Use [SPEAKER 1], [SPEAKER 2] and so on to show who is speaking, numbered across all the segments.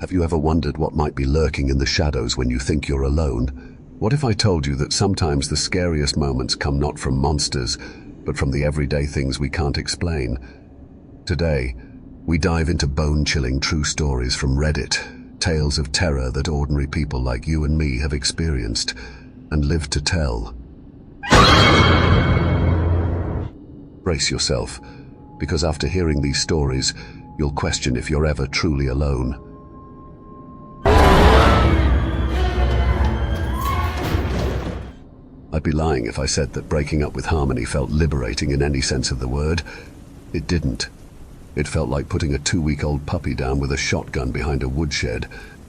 [SPEAKER 1] Have you ever wondered what might be lurking in the shadows when you think you're alone? What if I told you that sometimes the scariest moments come not from monsters, but from the everyday things we can't explain? Today, we dive into bone-chilling true stories from Reddit, tales of terror that ordinary people like you and me have experienced and lived to tell. Brace yourself, because after hearing these stories, you'll question if you're ever truly alone. I'd be lying if I said that breaking up with Harmony felt liberating in any sense of the word. It didn't. It felt like putting a 2-week-old puppy down with a shotgun behind a woodshed,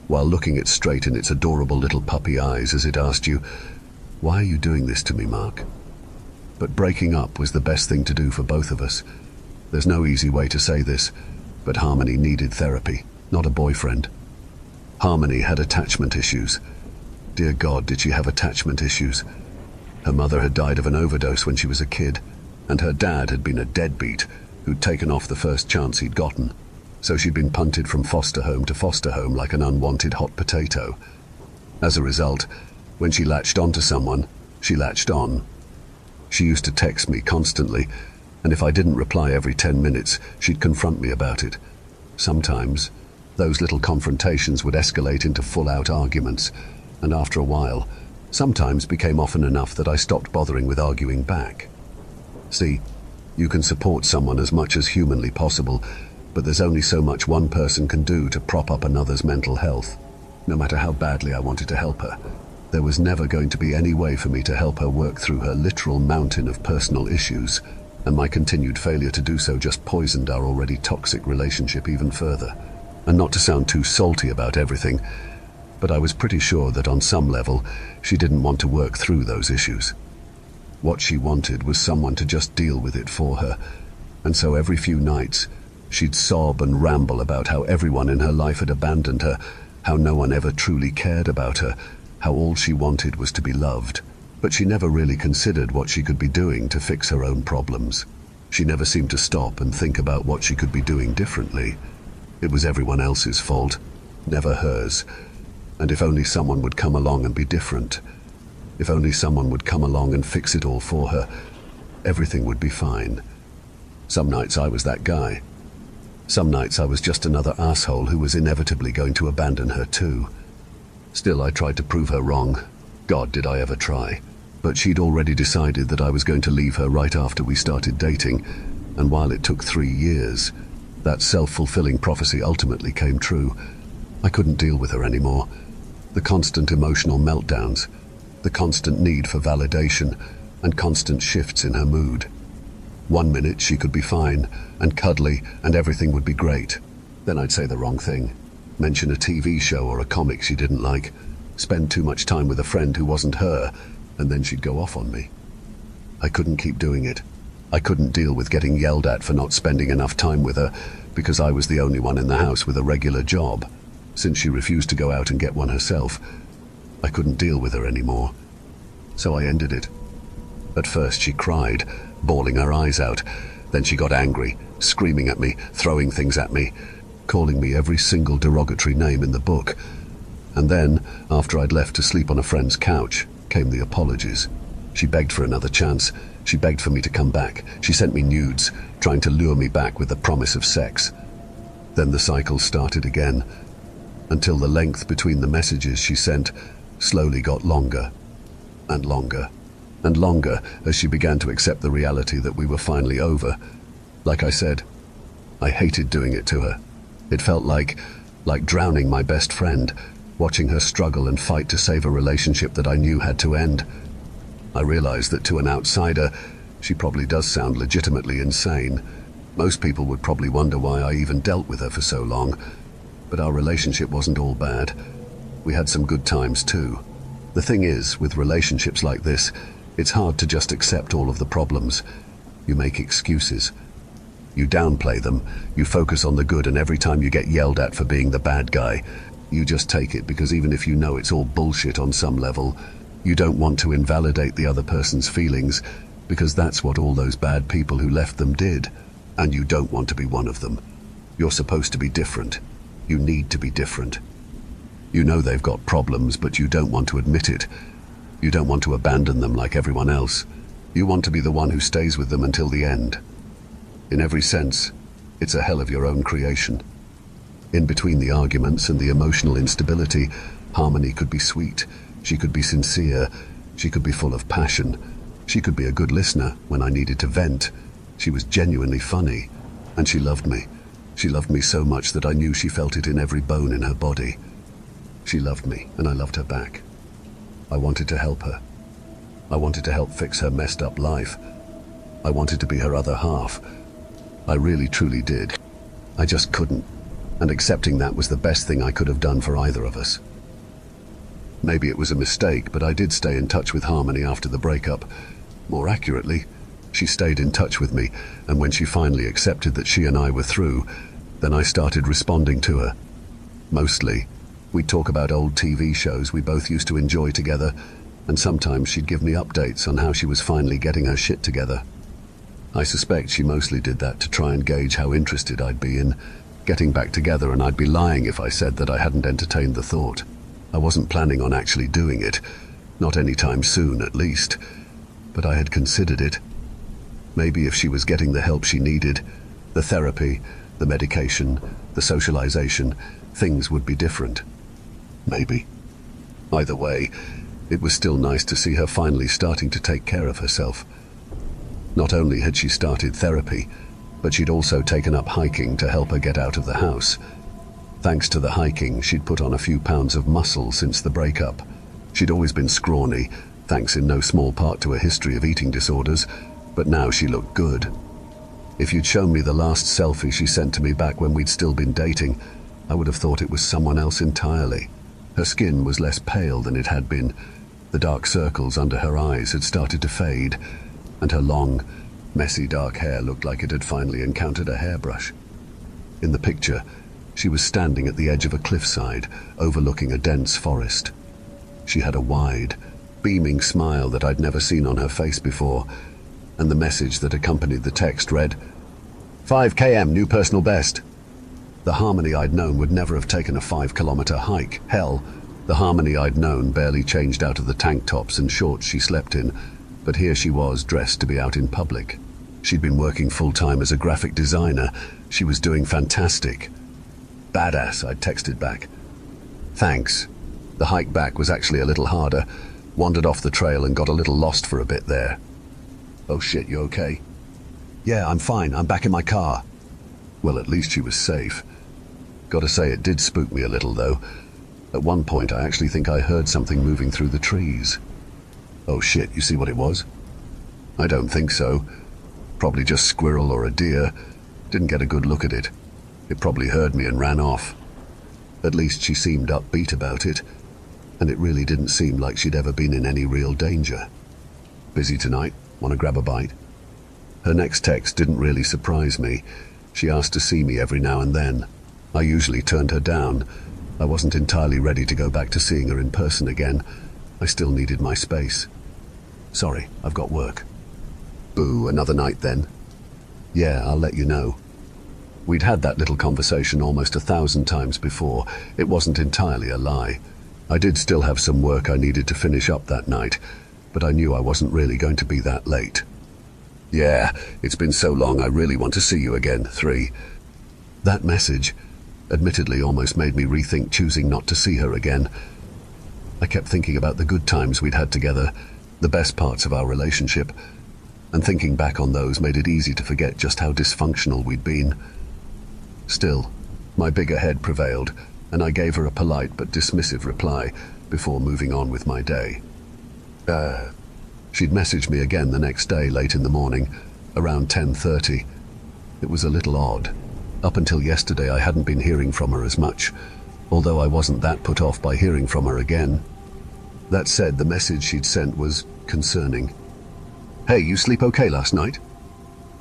[SPEAKER 1] while looking it straight in its adorable little puppy eyes as it asked you, "Why are you doing this to me, Mark?" But breaking up was the best thing to do for both of us. There's no easy way to say this, but Harmony needed therapy, not a boyfriend. Harmony had attachment issues. Dear God, did she have attachment issues? Her mother had died of an overdose when she was a kid, and her dad had been a deadbeat who'd taken off the first chance he'd gotten. So she'd been punted from foster home to foster home like an unwanted hot potato. As a result, when she latched onto someone, she latched on. She used to text me constantly, and if I didn't reply every 10 minutes, she'd confront me about it. Sometimes, those little confrontations would escalate into full-out arguments, and after a while, sometimes became often enough that I stopped bothering with arguing back. See, you can support someone as much as humanly possible, but there's only so much one person can do to prop up another's mental health. No matter how badly I wanted to help her, there was never going to be any way for me to help her work through her literal mountain of personal issues, and my continued failure to do so just poisoned our already toxic relationship even further. And not to sound too salty about everything, but I was pretty sure that on some level, she didn't want to work through those issues. What she wanted was someone to just deal with it for her, and so every few nights, she'd sob and ramble about how everyone in her life had abandoned her, how no one ever truly cared about her, how all she wanted was to be loved. But she never really considered what she could be doing to fix her own problems. She never seemed to stop and think about what she could be doing differently. It was everyone else's fault, never hers. And if only someone would come along and be different, if only someone would come along and fix it all for her, everything would be fine. Some nights I was that guy. Some nights I was just another asshole who was inevitably going to abandon her too. Still, I tried to prove her wrong. God, did I ever try. But she'd already decided that I was going to leave her right after we started dating, and while it took 3 years, that self-fulfilling prophecy ultimately came true. I couldn't deal with her anymore. The constant emotional meltdowns, the constant need for validation, and constant shifts in her mood. One minute she could be fine and cuddly and everything would be great. Then I'd say the wrong thing, mention a TV show or a comic she didn't like, spend too much time with a friend who wasn't her, and then she'd go off on me. I couldn't keep doing it. I couldn't deal with getting yelled at for not spending enough time with her because I was the only one in the house with a regular job. Since she refused to go out and get one herself, I couldn't deal with her anymore. So I ended it. At first she cried, bawling her eyes out. Then she got angry, screaming at me, throwing things at me, calling me every single derogatory name in the book. And then, after I'd left to sleep on a friend's couch, came the apologies. She begged for another chance. She begged for me to come back. She sent me nudes, trying to lure me back with the promise of sex. Then the cycle started again, until the length between the messages she sent slowly got longer and longer and longer as she began to accept the reality that we were finally over. Like I said, I hated doing it to her. It felt like drowning my best friend, watching her struggle and fight to save a relationship that I knew had to end. I realized that to an outsider, she probably does sound legitimately insane. Most people would probably wonder why I even dealt with her for so long. But our relationship wasn't all bad. We had some good times too. The thing is, with relationships like this, it's hard to just accept all of the problems. You make excuses. You downplay them. You focus on the good, and every time you get yelled at for being the bad guy, you just take it because even if you know it's all bullshit on some level, you don't want to invalidate the other person's feelings because that's what all those bad people who left them did, and you don't want to be one of them. You're supposed to be different. You need to be different. You know they've got problems, but you don't want to admit it. You don't want to abandon them like everyone else. You want to be the one who stays with them until the end. In every sense, it's a hell of your own creation. In between the arguments and the emotional instability, Harmony could be sweet. She could be sincere. She could be full of passion. She could be a good listener when I needed to vent. She was genuinely funny, and she loved me. She loved me so much that I knew she felt it in every bone in her body. She loved me, and I loved her back. I wanted to help her. I wanted to help fix her messed up life. I wanted to be her other half. I really, truly did. I just couldn't, and accepting that was the best thing I could have done for either of us. Maybe it was a mistake, but I did stay in touch with Harmony after the breakup. More accurately, she stayed in touch with me, and when she finally accepted that she and I were through, then I started responding to her. Mostly, we'd talk about old TV shows we both used to enjoy together, and sometimes she'd give me updates on how she was finally getting her shit together. I suspect she mostly did that to try and gauge how interested I'd be in getting back together, and I'd be lying if I said that I hadn't entertained the thought. I wasn't planning on actually doing it, not anytime soon at least, but I had considered it. Maybe if she was getting the help she needed, the therapy, the medication, the socialization, things would be different. Maybe. Either way, it was still nice to see her finally starting to take care of herself. Not only had she started therapy, but she'd also taken up hiking to help her get out of the house. Thanks to the hiking, she'd put on a few pounds of muscle since the breakup. She'd always been scrawny, thanks in no small part to a history of eating disorders, but now she looked good. If you'd shown me the last selfie she sent to me back when we'd still been dating, I would have thought it was someone else entirely. Her skin was less pale than it had been. The dark circles under her eyes had started to fade, and her long, messy dark hair looked like it had finally encountered a hairbrush. In the picture, she was standing at the edge of a cliffside, overlooking a dense forest. She had a wide, beaming smile that I'd never seen on her face before, and the message that accompanied the text read, 5 km, new personal best. The Harmony I'd known would never have taken a 5-kilometer hike. Hell, the Harmony I'd known barely changed out of the tank tops and shorts she slept in, but here she was, dressed to be out in public. She'd been working full-time as a graphic designer. She was doing fantastic. Badass, I'd texted back. Thanks. The hike back was actually a little harder. Wandered off the trail and got a little lost for a bit there. Oh shit, you okay? Yeah, I'm fine. I'm back in my car. Well, at least she was safe. Gotta say, it did spook me a little, though. At one point, I actually think I heard something moving through the trees. Oh shit, you see what it was? I don't think so. Probably just squirrel or a deer. Didn't get a good look at it. It probably heard me and ran off. At least she seemed upbeat about it, and it really didn't seem like she'd ever been in any real danger. Busy tonight? Want to grab a bite? Her next text didn't really surprise me. She asked to see me every now and then. I usually turned her down. I wasn't entirely ready to go back to seeing her in person again. I still needed my space. Sorry, I've got work. Boo, another night then? Yeah, I'll let you know. We'd had that little conversation almost 1,000 times before. It wasn't entirely a lie. I did still have some work I needed to finish up that night, but I knew I wasn't really going to be that late. Yeah, it's been so long, I really want to see you again. 3. That message, admittedly, almost made me rethink choosing not to see her again. I kept thinking about the good times we'd had together, the best parts of our relationship, and thinking back on those made it easy to forget just how dysfunctional we'd been. Still, my bigger head prevailed, and I gave her a polite but dismissive reply before moving on with my day. She'd messaged me again the next day late in the morning, around 10:30. It was a little odd. Up until yesterday I hadn't been hearing from her as much, although I wasn't that put off by hearing from her again. That said, the message she'd sent was concerning. Hey, you sleep okay last night?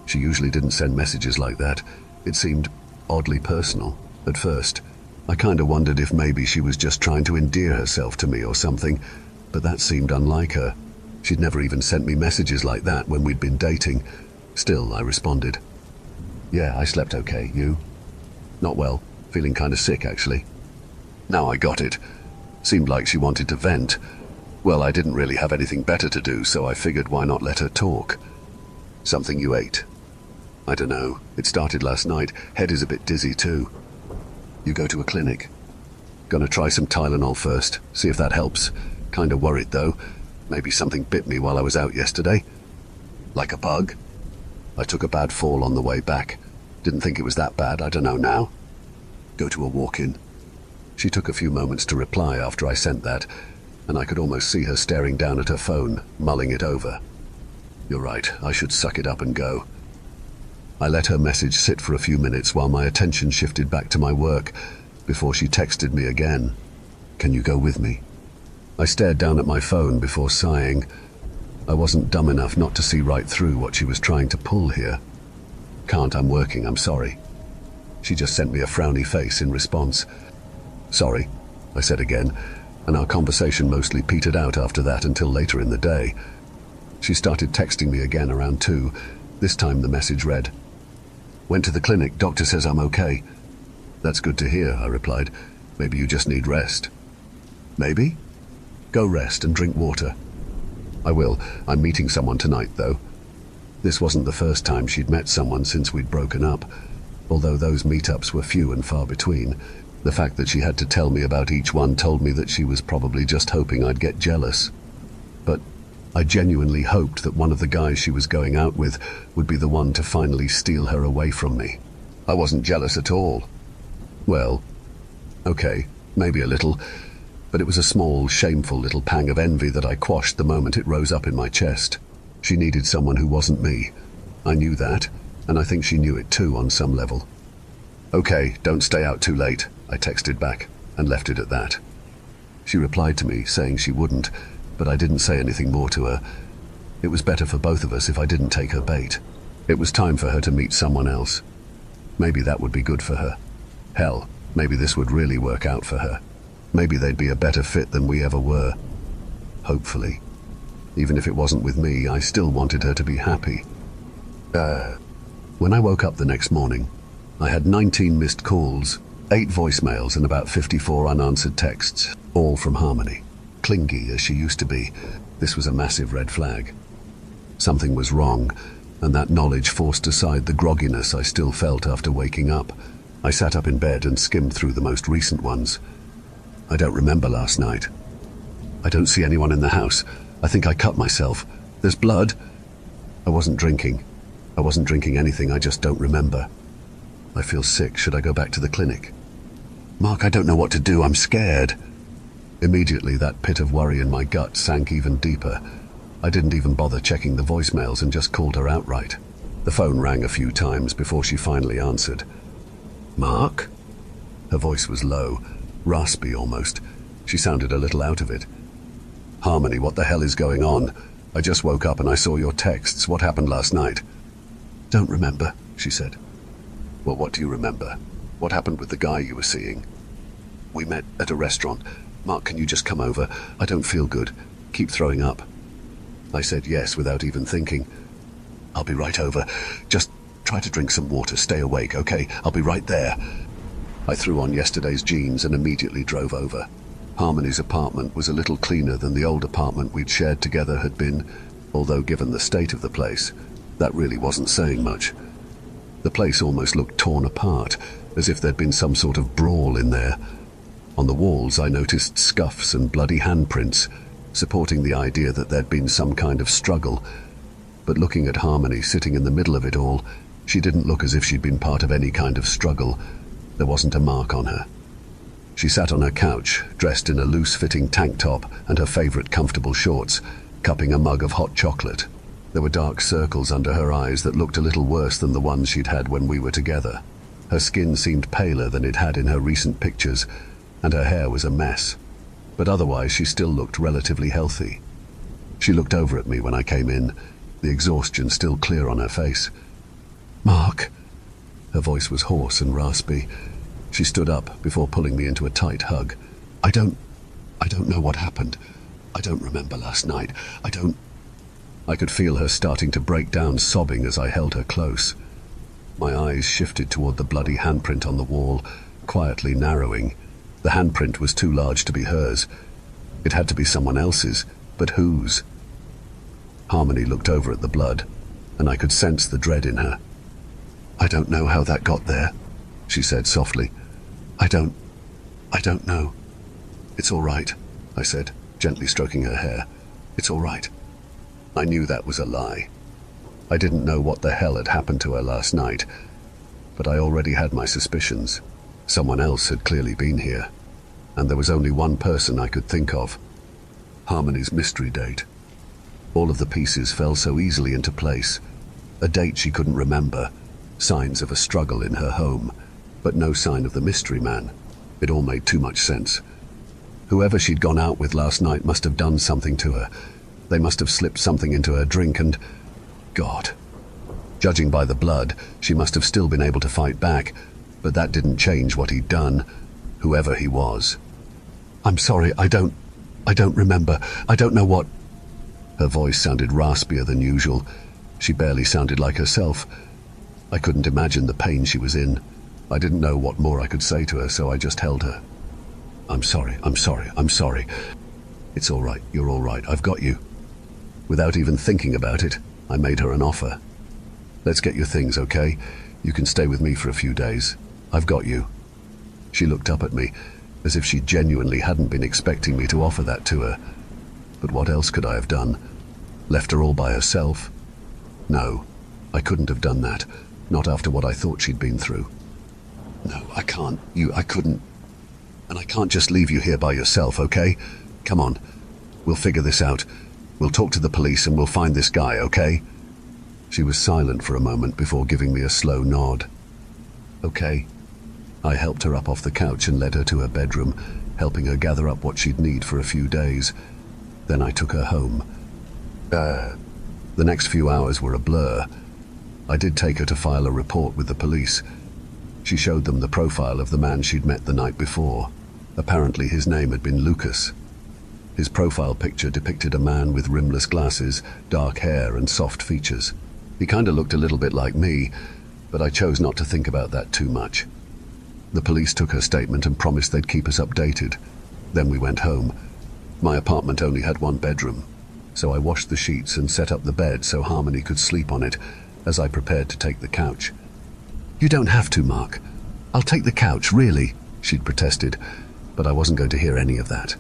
[SPEAKER 1] She usually didn't send messages like that. It seemed oddly personal at first. I kinda wondered if maybe she was just trying to endear herself to me or something, but that seemed unlike her. She'd never even sent me messages like that when we'd been dating. Still, I responded. Yeah, I slept okay. You? Not well. Feeling kind of sick, actually. Now I got it. Seemed like she wanted to vent. Well, I didn't really have anything better to do, so I figured why not let her talk. Something you ate? I don't know. It started last night. Head is a bit dizzy too. You go to a clinic? Gonna try some Tylenol first, see if that helps. Kinda worried though. Maybe something bit me while I was out yesterday. Like a bug? I took a bad fall on the way back. Didn't think it was that bad, I don't know now. Go to a walk-in. She took a few moments to reply after I sent that, and I could almost see her staring down at her phone, mulling it over. You're right, I should suck it up and go. I let her message sit for a few minutes while my attention shifted back to my work, before she texted me again. Can you go with me? I stared down at my phone before sighing. I wasn't dumb enough not to see right through what she was trying to pull here. Can't, I'm working, I'm sorry. She just sent me a frowny face in response. Sorry, I said again, and our conversation mostly petered out after that until later in the day. She started texting me again around 2. This time the message read, "Went to the clinic, doctor says I'm okay." That's good to hear, I replied. Maybe you just need rest. Maybe? Go rest and drink water. I will. I'm meeting someone tonight, though. This wasn't the first time she'd met someone since we'd broken up. Although those meetups were few and far between, the fact that she had to tell me about each one told me that she was probably just hoping I'd get jealous. But I genuinely hoped that one of the guys she was going out with would be the one to finally steal her away from me. I wasn't jealous at all. Well, okay, maybe a little, but it was a small, shameful little pang of envy that I quashed the moment it rose up in my chest. She needed someone who wasn't me. I knew that, and I think she knew it too on some level. Okay, don't stay out too late, I texted back, and left it at that. She replied to me, saying she wouldn't, but I didn't say anything more to her. It was better for both of us if I didn't take her bait. It was time for her to meet someone else. Maybe that would be good for her. Hell, maybe this would really work out for her. Maybe they'd be a better fit than we ever were. Hopefully. Even if it wasn't with me, I still wanted her to be happy. When I woke up the next morning, I had 19 missed calls, 8 voicemails and about 54 unanswered texts, all from Harmony. Clingy as she used to be, this was a massive red flag. Something was wrong, and that knowledge forced aside the grogginess I still felt after waking up. I sat up in bed and skimmed through the most recent ones. I don't remember last night. I don't see anyone in the house. I think I cut myself. There's blood. I wasn't drinking. I wasn't drinking anything, I just don't remember. I feel sick. Should I go back to the clinic? Mark, I don't know what to do. I'm scared. Immediately, that pit of worry in my gut sank even deeper. I didn't even bother checking the voicemails and just called her outright. The phone rang a few times before she finally answered. Mark? Her voice was low, raspy almost. She sounded a little out of it. Harmony, what the hell is going on? I just woke up and I saw your texts. What happened last night? Don't remember, she said. Well, what do you remember? What happened with the guy you were seeing? We met at a restaurant. Mark, can you just come over? I don't feel good. Keep throwing up. I said yes without even thinking. I'll be right over. Just try to drink some water. Stay awake, okay? I'll be right there. I threw on yesterday's jeans and immediately drove over. Harmony's apartment was a little cleaner than the old apartment we'd shared together had been, although given the state of the place, that really wasn't saying much. The place almost looked torn apart, as if there'd been some sort of brawl in there. On the walls I noticed scuffs and bloody handprints, supporting the idea that there'd been some kind of struggle. But looking at Harmony sitting in the middle of it all, she didn't look as if she'd been part of any kind of struggle. There wasn't a mark on her. She sat on her couch, dressed in a loose-fitting tank top and her favorite comfortable shorts, cupping a mug of hot chocolate. There were dark circles under her eyes that looked a little worse than the ones she'd had when we were together. Her skin seemed paler than it had in her recent pictures, and her hair was a mess. But otherwise she still looked relatively healthy. She looked over at me when I came in, the exhaustion still clear on her face. Mark. Her voice was hoarse and raspy. She stood up before pulling me into a tight hug. I don't know what happened. I don't remember last night. I could feel her starting to break down, sobbing as I held her close. My eyes shifted toward the bloody handprint on the wall, quietly narrowing. The handprint was too large to be hers. It had to be someone else's, but whose? Harmony looked over at the blood, and I could sense the dread in her. "I don't know how that got there," she said softly. I don't know." "It's all right," I said, gently stroking her hair. "It's all right." I knew that was a lie. I didn't know what the hell had happened to her last night, but I already had my suspicions. Someone else had clearly been here, and there was only one person I could think of. Harmony's mystery date. All of the pieces fell so easily into place. A date she couldn't remember, signs of a struggle in her home, but no sign of the mystery man. It all made too much sense. Whoever she'd gone out with last night must have done something to her. They must have slipped something into her drink and... God. Judging by the blood, she must have still been able to fight back, but that didn't change what he'd done, whoever he was. "I'm sorry, I don't remember. I don't know what..." Her voice sounded raspier than usual. She barely sounded like herself. I couldn't imagine the pain she was in. I didn't know what more I could say to her, so I just held her. I'm sorry. It's all right, you're all right, I've got you." Without even thinking about it, I made her an offer. "Let's get your things, okay? You can stay with me for a few days. I've got you." She looked up at me, as if she genuinely hadn't been expecting me to offer that to her. But what else could I have done? Left her all by herself? No, I couldn't have done that, not after what I thought she'd been through. "No, I can't. I couldn't. And I can't just leave you here by yourself, okay? Come on. We'll figure this out. We'll talk to the police and we'll find this guy, okay?" She was silent for a moment before giving me a slow nod. "Okay." I helped her up off the couch and led her to her bedroom, helping her gather up what she'd need for a few days. Then I took her home. The next few hours were a blur. I did take her to file a report with the police. She showed them the profile of the man she'd met the night before. Apparently his name had been Lucas. His profile picture depicted a man with rimless glasses, dark hair and soft features. He kinda looked a little bit like me, but I chose not to think about that too much. The police took her statement and promised they'd keep us updated. Then we went home. My apartment only had one bedroom, so I washed the sheets and set up the bed so Harmony could sleep on it as I prepared to take the couch. "You don't have to, Mark. I'll take the couch, really," she'd protested, but I wasn't going to hear any of that.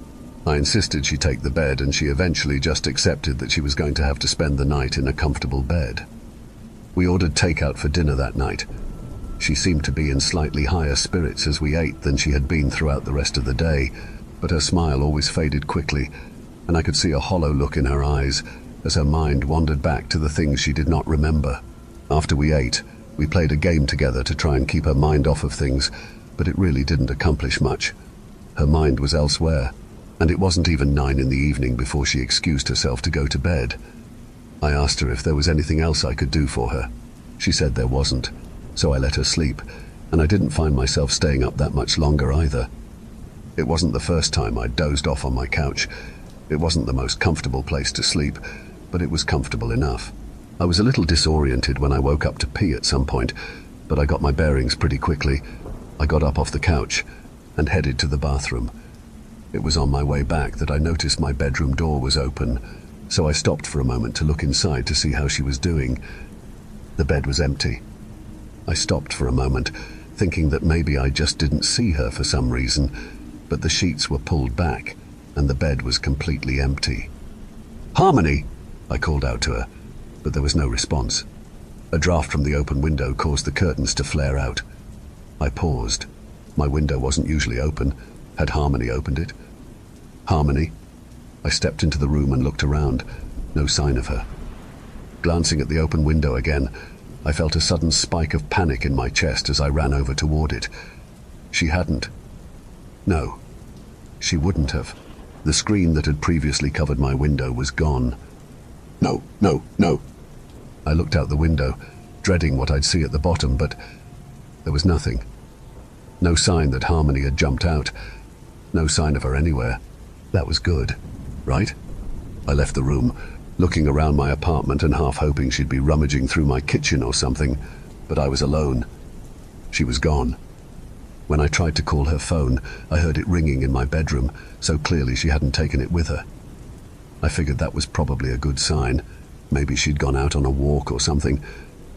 [SPEAKER 1] I insisted she take the bed, and she eventually just accepted that she was going to have to spend the night in a comfortable bed. We ordered takeout for dinner that night. She seemed to be in slightly higher spirits as we ate than she had been throughout the rest of the day, but her smile always faded quickly, and I could see a hollow look in her eyes as her mind wandered back to the things she did not remember. After we ate, we played a game together to try and keep her mind off of things, but it really didn't accomplish much. Her mind was elsewhere, and it wasn't even 9 in the evening before she excused herself to go to bed. I asked her if there was anything else I could do for her. She said there wasn't, so I let her sleep, and I didn't find myself staying up that much longer either. It wasn't the first time I'd dozed off on my couch. It wasn't the most comfortable place to sleep, but it was comfortable enough. I was a little disoriented when I woke up to pee at some point, but I got my bearings pretty quickly. I got up off the couch and headed to the bathroom. It was on my way back that I noticed my bedroom door was open, so I stopped for a moment to look inside to see how she was doing. The bed was empty. I stopped for a moment, thinking that maybe I just didn't see her for some reason, but the sheets were pulled back and the bed was completely empty. "Harmony!" I called out to her, but there was no response. A draft from the open window caused the curtains to flare out. I paused. My window wasn't usually open. Had Harmony opened it? "Harmony?" I stepped into the room and looked around. No sign of her. Glancing at the open window again, I felt a sudden spike of panic in my chest as I ran over toward it. She hadn't. No, she wouldn't have. The screen that had previously covered my window was gone. No. I looked out the window, dreading what I'd see at the bottom, but there was nothing. No sign that Harmony had jumped out. No sign of her anywhere. That was good, right? I left the room, looking around my apartment and half hoping she'd be rummaging through my kitchen or something, but I was alone. She was gone. When I tried to call her phone, I heard it ringing in my bedroom, so clearly she hadn't taken it with her. I figured that was probably a good sign. Maybe she'd gone out on a walk or something.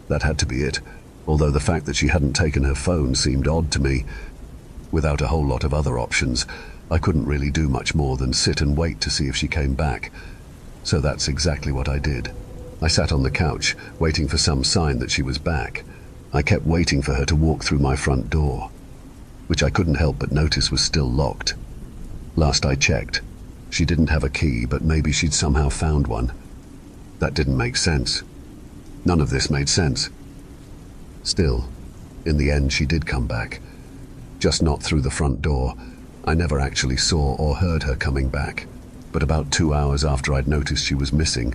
[SPEAKER 1] That had to be it, although the fact that she hadn't taken her phone seemed odd to me. Without a whole lot of other options, I couldn't really do much more than sit and wait to see if she came back. So that's exactly what I did. I sat on the couch, waiting for some sign that she was back. I kept waiting for her to walk through my front door, which I couldn't help but notice was still locked. Last I checked, she didn't have a key, but maybe she'd somehow found one. That didn't make sense. None of this made sense. Still, in the end she did come back. Just not through the front door. I never actually saw or heard her coming back. But about 2 hours after I'd noticed she was missing,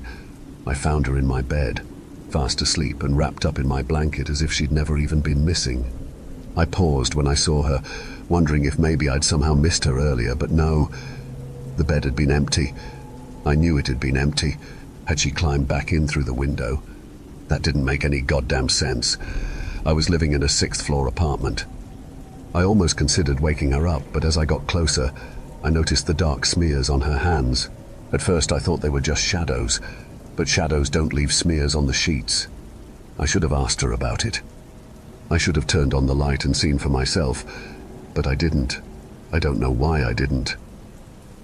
[SPEAKER 1] I found her in my bed, fast asleep and wrapped up in my blanket as if she'd never even been missing. I paused when I saw her, wondering if maybe I'd somehow missed her earlier, but no. The bed had been empty. I knew it had been empty. Had she climbed back in through the window? That didn't make any goddamn sense. I was living in a 6th-floor apartment. I almost considered waking her up, but as I got closer, I noticed the dark smears on her hands. At first I thought they were just shadows, but shadows don't leave smears on the sheets. I should have asked her about it. I should have turned on the light and seen for myself, but I didn't. I don't know why I didn't.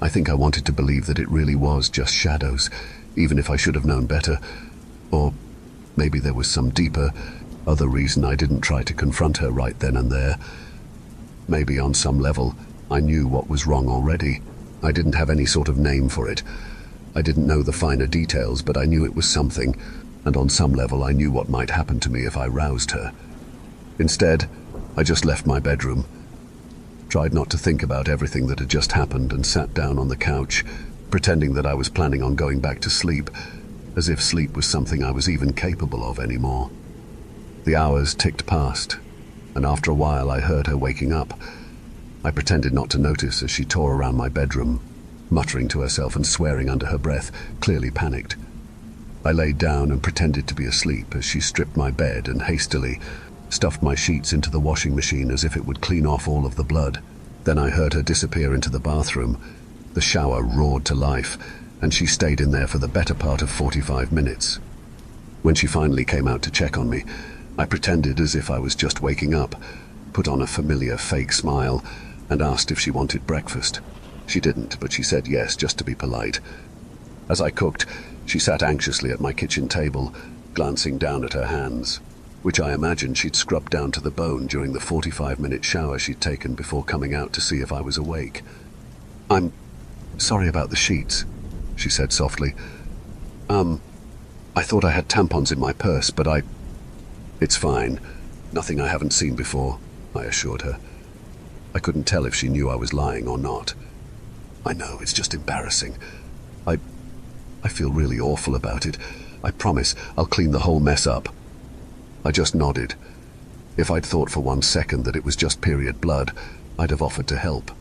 [SPEAKER 1] I think I wanted to believe that it really was just shadows, even if I should have known better. Or maybe there was some deeper, other reason I didn't try to confront her right then and there. Maybe on some level, I knew what was wrong already. I didn't have any sort of name for it. I didn't know the finer details, but I knew it was something, and on some level I knew what might happen to me if I roused her. Instead, I just left my bedroom, tried not to think about everything that had just happened, and sat down on the couch, pretending that I was planning on going back to sleep, as if sleep was something I was even capable of anymore. The hours ticked past, and after a while I heard her waking up. I pretended not to notice as she tore around my bedroom, muttering to herself and swearing under her breath, clearly panicked. I laid down and pretended to be asleep as she stripped my bed and hastily stuffed my sheets into the washing machine as if it would clean off all of the blood. Then I heard her disappear into the bathroom. The shower roared to life, and she stayed in there for the better part of 45 minutes. When she finally came out to check on me, I pretended as if I was just waking up, put on a familiar fake smile, and asked if she wanted breakfast. She didn't, but she said yes, just to be polite. As I cooked, she sat anxiously at my kitchen table, glancing down at her hands, which I imagined she'd scrubbed down to the bone during the 45-minute shower she'd taken before coming out to see if I was awake. "I'm sorry about the sheets," she said softly. I thought I had tampons in my purse, but It's fine. Nothing I haven't seen before," I assured her. I couldn't tell if she knew I was lying or not. "I know, it's just embarrassing. I feel really awful about it. I promise I'll clean the whole mess up." I just nodded. If I'd thought for 1 second that it was just period blood, I'd have offered to help.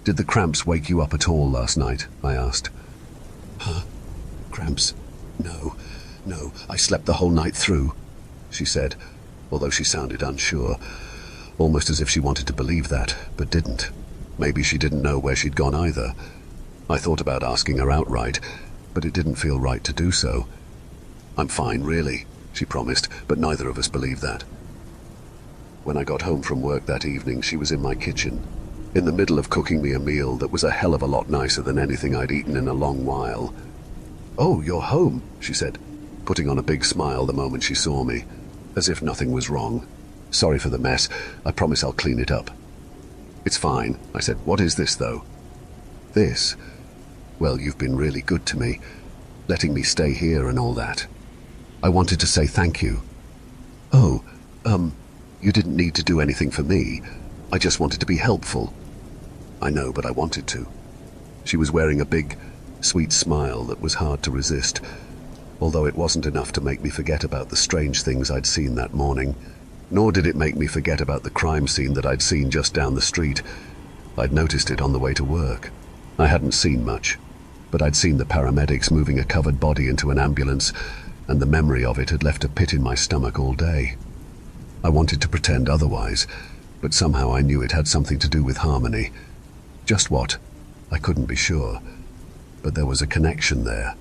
[SPEAKER 1] "Did the cramps wake you up at all last night?" I asked. "Huh? Cramps? No, I slept the whole night through," she said, although she sounded unsure, almost as if she wanted to believe that, but didn't. Maybe she didn't know where she'd gone either. I thought about asking her outright, but it didn't feel right to do so. "I'm fine, really," she promised, but neither of us believed that. When I got home from work that evening, she was in my kitchen, in the middle of cooking me a meal that was a hell of a lot nicer than anything I'd eaten in a long while. "Oh, you're home," she said, putting on a big smile the moment she saw me, as if nothing was wrong. "Sorry for the mess. I promise I'll clean it up." "It's fine," I said. "What is this, though?" "This? Well, you've been really good to me, letting me stay here and all that. I wanted to say thank you." "Oh, you didn't need to do anything for me. I just wanted to be helpful." "I know, but I wanted to." She was wearing a big, sweet smile that was hard to resist, although it wasn't enough to make me forget about the strange things I'd seen that morning, nor did it make me forget about the crime scene that I'd seen just down the street. I'd noticed it on the way to work. I hadn't seen much, but I'd seen the paramedics moving a covered body into an ambulance, and the memory of it had left a pit in my stomach all day. I wanted to pretend otherwise, but somehow I knew it had something to do with Harmony. Just what? I couldn't be sure, but there was a connection there.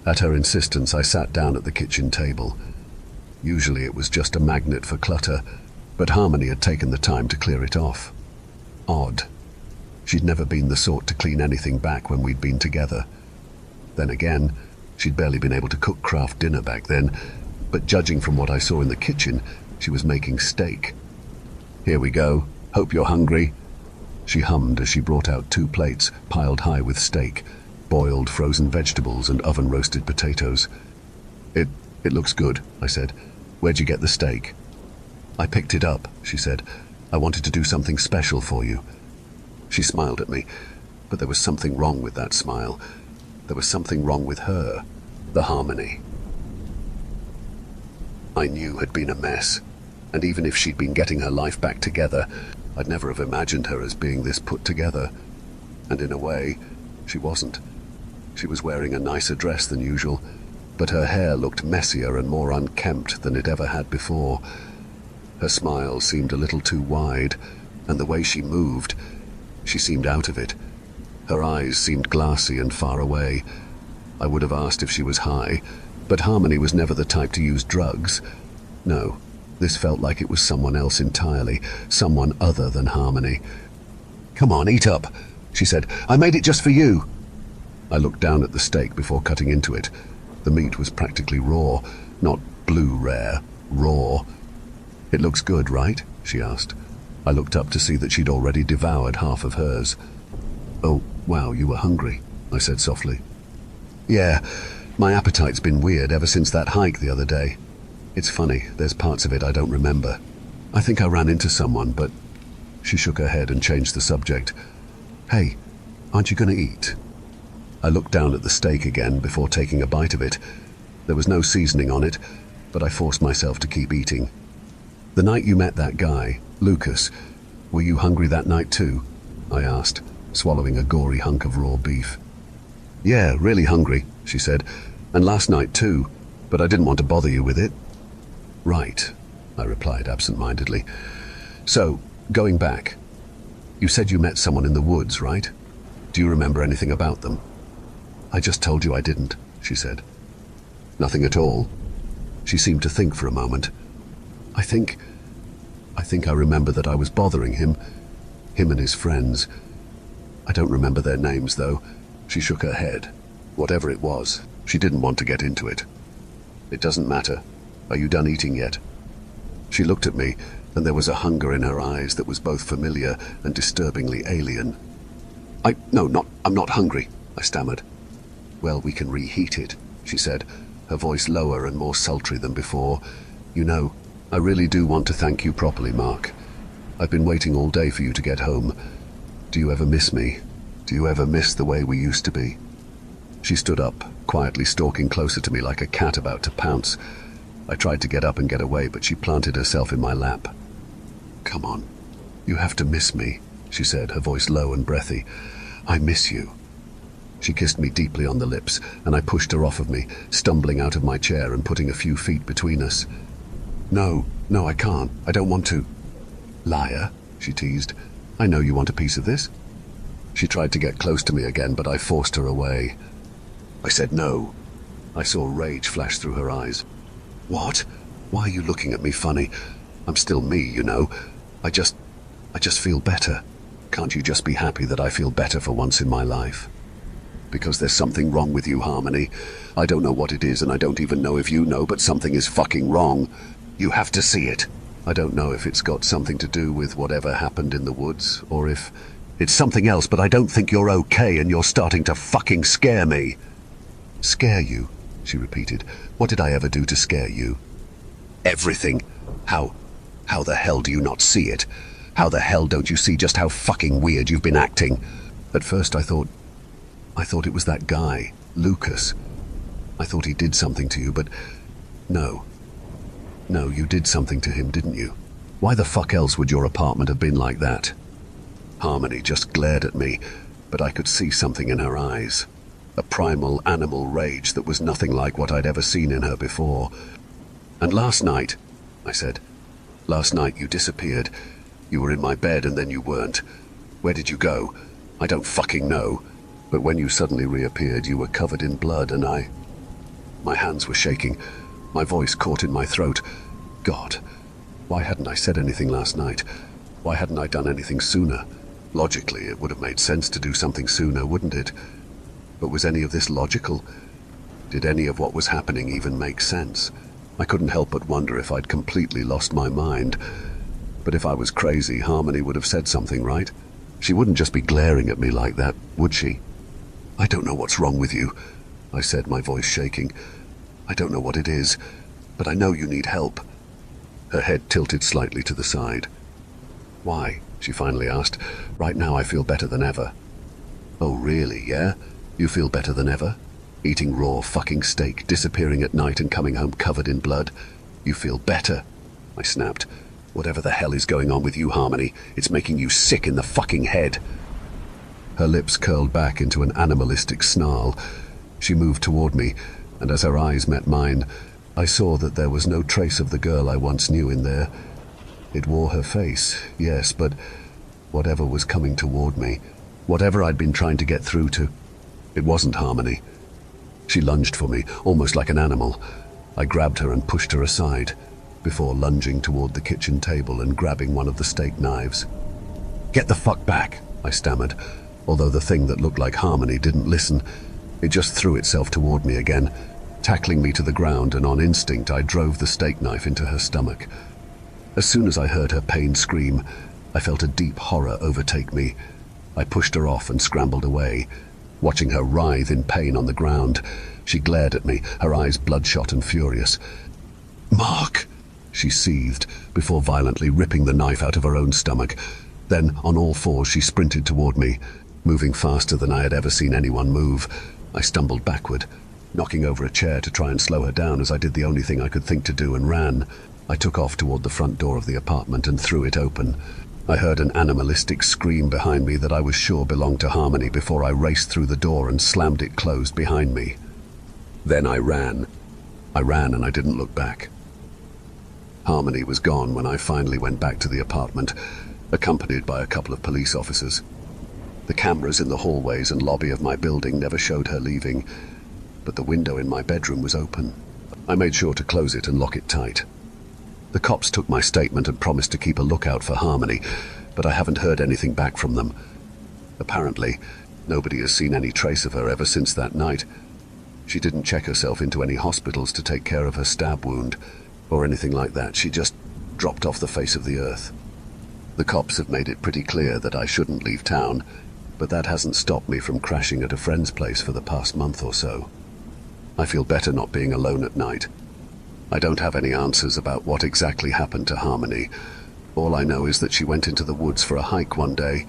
[SPEAKER 1] At her insistence, I sat down at the kitchen table. Usually it was just a magnet for clutter, but Harmony had taken the time to clear it off. Odd. She'd never been the sort to clean anything back when we'd been together. Then again, she'd barely been able to cook craft dinner back then, but judging from what I saw in the kitchen, she was making steak. "Here we go. Hope you're hungry." She hummed as she brought out 2 plates piled high with steak, boiled frozen vegetables and oven-roasted potatoes. It looks good," I said. "Where'd you get the steak?" "I picked it up," she said. "I wanted to do something special for you." She smiled at me, but there was something wrong with that smile. There was something wrong with her, the Harmony I knew had been a mess, and even if she'd been getting her life back together, I'd never have imagined her as being this put together. And in a way, she wasn't. She was wearing a nicer dress than usual, but her hair looked messier and more unkempt than it ever had before. Her smile seemed a little too wide, and the way she moved, she seemed out of it. Her eyes seemed glassy and far away. I would have asked if she was high, but Harmony was never the type to use drugs. No, this felt like it was someone else entirely, someone other than Harmony. "Come on, eat up," she said. "I made it just for you." I looked down at the steak before cutting into it. The meat was practically raw, not blue rare, raw. "It looks good, right?" she asked. I looked up to see that she'd already devoured half of hers. "Oh, wow, you were hungry," I said softly. "Yeah, my appetite's been weird ever since that hike the other day. It's funny, there's parts of it I don't remember. I think I ran into someone, but..." She shook her head and changed the subject. "Hey, aren't you going to eat?" I looked down at the steak again before taking a bite of it. There was no seasoning on it, but I forced myself to keep eating. "The night you met that guy, Lucas, were you hungry that night too?" I asked, swallowing a gory hunk of raw beef. "Yeah, really hungry," she said, "and last night too, but I didn't want to bother you with it." "Right," I replied absent-mindedly. "So, going back, you said you met someone in the woods, right? Do you remember anything about them?" "I just told you I didn't," she said. "Nothing at all?" She seemed to think for a moment. I think I remember that I was bothering him and his friends. I don't remember their names, though." She shook her head. Whatever it was, she didn't want to get into it. "It doesn't matter. Are you done eating yet?" She looked at me, and there was a hunger in her eyes that was both familiar and disturbingly alien. I'm not hungry," I stammered. "Well, we can reheat it," she said, her voice lower and more sultry than before. "You know, I really do want to thank you properly, Mark. I've been waiting all day for you to get home. Do you ever miss me? Do you ever miss the way we used to be?" She stood up, quietly stalking closer to me like a cat about to pounce. I tried to get up and get away, but she planted herself in my lap. "Come on, you have to miss me," she said, her voice low and breathy. "I miss you." She kissed me deeply on the lips, and I pushed her off of me, stumbling out of my chair and putting a few feet between us. No, I can't. I don't want to." "Liar," she teased. "I know you want a piece of this." She tried to get close to me again, but I forced her away. I said no. I saw rage flash through her eyes. "What? Why are you looking at me funny? I'm still me, you know. I just feel better. Can't you just be happy that I feel better for once in my life?" "Because there's something wrong with you, Harmony. I don't know what it is, and I don't even know if you know, but something is fucking wrong. You have to see it." "I don't know if it's got something to do with whatever happened in the woods, or if it's something else, but I don't think you're okay, and you're starting to fucking scare me." "Scare you?" she repeated. "What did I ever do to scare you?" "Everything. How the hell do you not see it? How the hell don't you see just how fucking weird you've been acting?" At first I thought it was that guy, Lucas. I thought he did something to you, but no. No, you did something to him, didn't you? Why the fuck else would your apartment have been like that? Harmony just glared at me, but I could see something in her eyes. A primal animal rage that was nothing like what I'd ever seen in her before. "And last night," I said, "last night you disappeared, You were in my bed and then you weren't. Where did you go? I don't fucking know. But when you suddenly reappeared, you were covered in blood and My hands were shaking. My voice caught in my throat. God, why hadn't I said anything last night? Why hadn't I done anything sooner? Logically, it would have made sense to do something sooner, wouldn't it? But was any of this logical? Did any of what was happening even make sense? I couldn't help but wonder if I'd completely lost my mind. But if I was crazy, Harmony would have said something, right? She wouldn't just be glaring at me like that, would she? I don't know what's wrong with you, I said, my voice shaking. I don't know what it is, but I know you need help. Her head tilted slightly to the side. Why? She finally asked. Right now I feel better than ever. Oh really, yeah? You feel better than ever? Eating raw fucking steak, disappearing at night and coming home covered in blood? You feel better? I snapped. Whatever the hell is going on with you, Harmony, it's making you sick in the fucking head. Her lips curled back into an animalistic snarl. She moved toward me, and as her eyes met mine, I saw that there was no trace of the girl I once knew in there. It wore her face, yes, but whatever was coming toward me, whatever I'd been trying to get through to, it wasn't Harmony. She lunged for me, almost like an animal. I grabbed her and pushed her aside, before lunging toward the kitchen table and grabbing one of the steak knives. Get the fuck back, I stammered, although the thing that looked like Harmony didn't listen. It just threw itself toward me again, tackling me to the ground, and on instinct I drove the steak knife into her stomach. As soon as I heard her pained scream, I felt a deep horror overtake me. I pushed her off and scrambled away. Watching her writhe in pain on the ground, she glared at me, her eyes bloodshot and furious. Mark, she seethed, before violently ripping the knife out of her own stomach. Then, on all fours, she sprinted toward me, moving faster than I had ever seen anyone move. I stumbled backward, knocking over a chair to try and slow her down as I did the only thing I could think to do, and ran. I took off toward the front door of the apartment and threw it open. I heard an animalistic scream behind me that I was sure belonged to Harmony before I raced through the door and slammed it closed behind me. Then I ran. I ran and I didn't look back. Harmony was gone when I finally went back to the apartment, accompanied by a couple of police officers. The cameras in the hallways and lobby of my building never showed her leaving, but the window in my bedroom was open. I made sure to close it and lock it tight. The cops took my statement and promised to keep a lookout for Harmony, but I haven't heard anything back from them. Apparently, nobody has seen any trace of her ever since that night. She didn't check herself into any hospitals to take care of her stab wound, or anything like that. She just dropped off the face of the earth. The cops have made it pretty clear that I shouldn't leave town, but that hasn't stopped me from crashing at a friend's place for the past month or so. I feel better not being alone at night. I don't have any answers about what exactly happened to Harmony. All I know is that she went into the woods for a hike one day,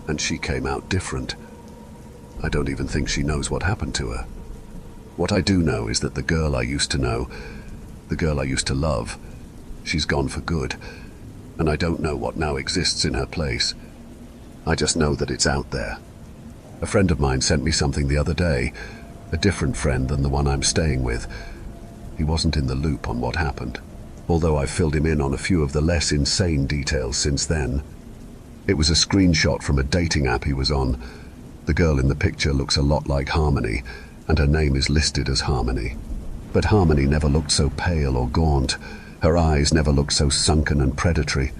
[SPEAKER 1] and she came out different. I don't even think she knows what happened to her. What I do know is that the girl I used to know, the girl I used to love, she's gone for good, and I don't know what now exists in her place. I just know that it's out there. A friend of mine sent me something the other day, a different friend than the one I'm staying with. He wasn't in the loop on what happened, although I've filled him in on a few of the less insane details since then. It was a screenshot from a dating app he was on. The girl in the picture looks a lot like Harmony, and her name is listed as Harmony. But Harmony never looked so pale or gaunt. Her eyes never looked so sunken and predatory.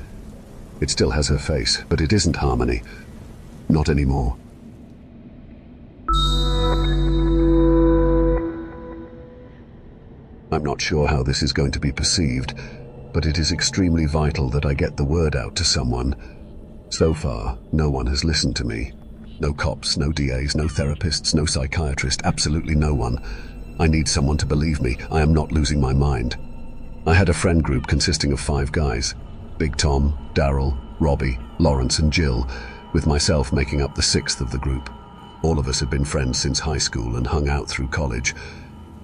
[SPEAKER 1] It still has her face, but it isn't Harmony. Not anymore. I'm not sure how this is going to be perceived, but it is extremely vital that I get the word out to someone. So far, no one has listened to me. No cops, no DAs, no therapists, no psychiatrist, absolutely no one. I need someone to believe me. I am not losing my mind. I had a friend group consisting of 5 guys. Big Tom, Daryl, Robbie, Lawrence and Jill, with myself making up the 6th of the group. All of us had been friends since high school and hung out through college.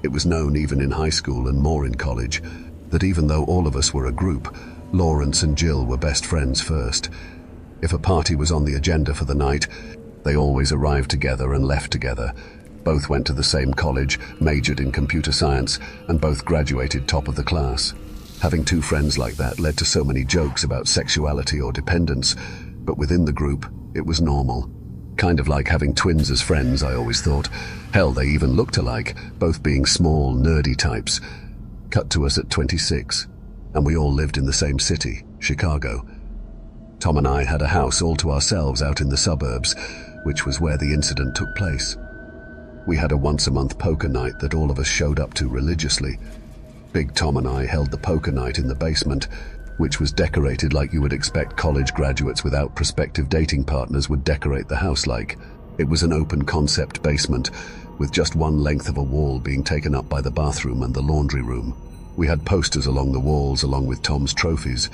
[SPEAKER 1] It was known even in high school and more in college that even though all of us were a group, Lawrence and Jill were best friends first. If a party was on the agenda for the night, they always arrived together and left together. Both went to the same college, majored in computer science, and both graduated top of the class. Having two friends like that led to so many jokes about sexuality or dependence, but within the group, it was normal. Kind of like having twins as friends, I always thought. Hell, they even looked alike, both being small, nerdy types. Cut to us at 26, and we all lived in the same city, Chicago. Tom and I had a house all to ourselves out in the suburbs, which was where the incident took place. We had a once-a-month poker night that all of us showed up to religiously. Big Tom and I held the poker night in the basement, which was decorated like you would expect college graduates without prospective dating partners would decorate the house like. It was an open-concept basement, with just one length of a wall being taken up by the bathroom and the laundry room. We had posters along the walls along with Tom's trophies.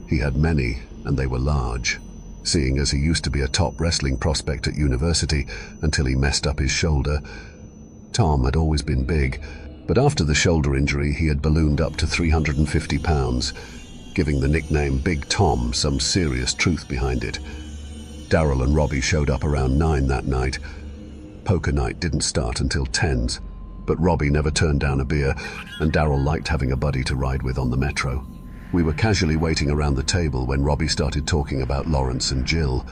[SPEAKER 1] He had many, and they were large, seeing as he used to be a top wrestling prospect at university until he messed up his shoulder. Tom had always been big, but after the shoulder injury he had ballooned up to 350 pounds, giving the nickname Big Tom some serious truth behind it. Daryl and Robbie showed up around 9 that night. Poker night didn't start until 10s, but Robbie never turned down a beer, and Daryl liked having a buddy to ride with on the metro. We were casually waiting around the table when Robbie started talking about Lawrence and Jill.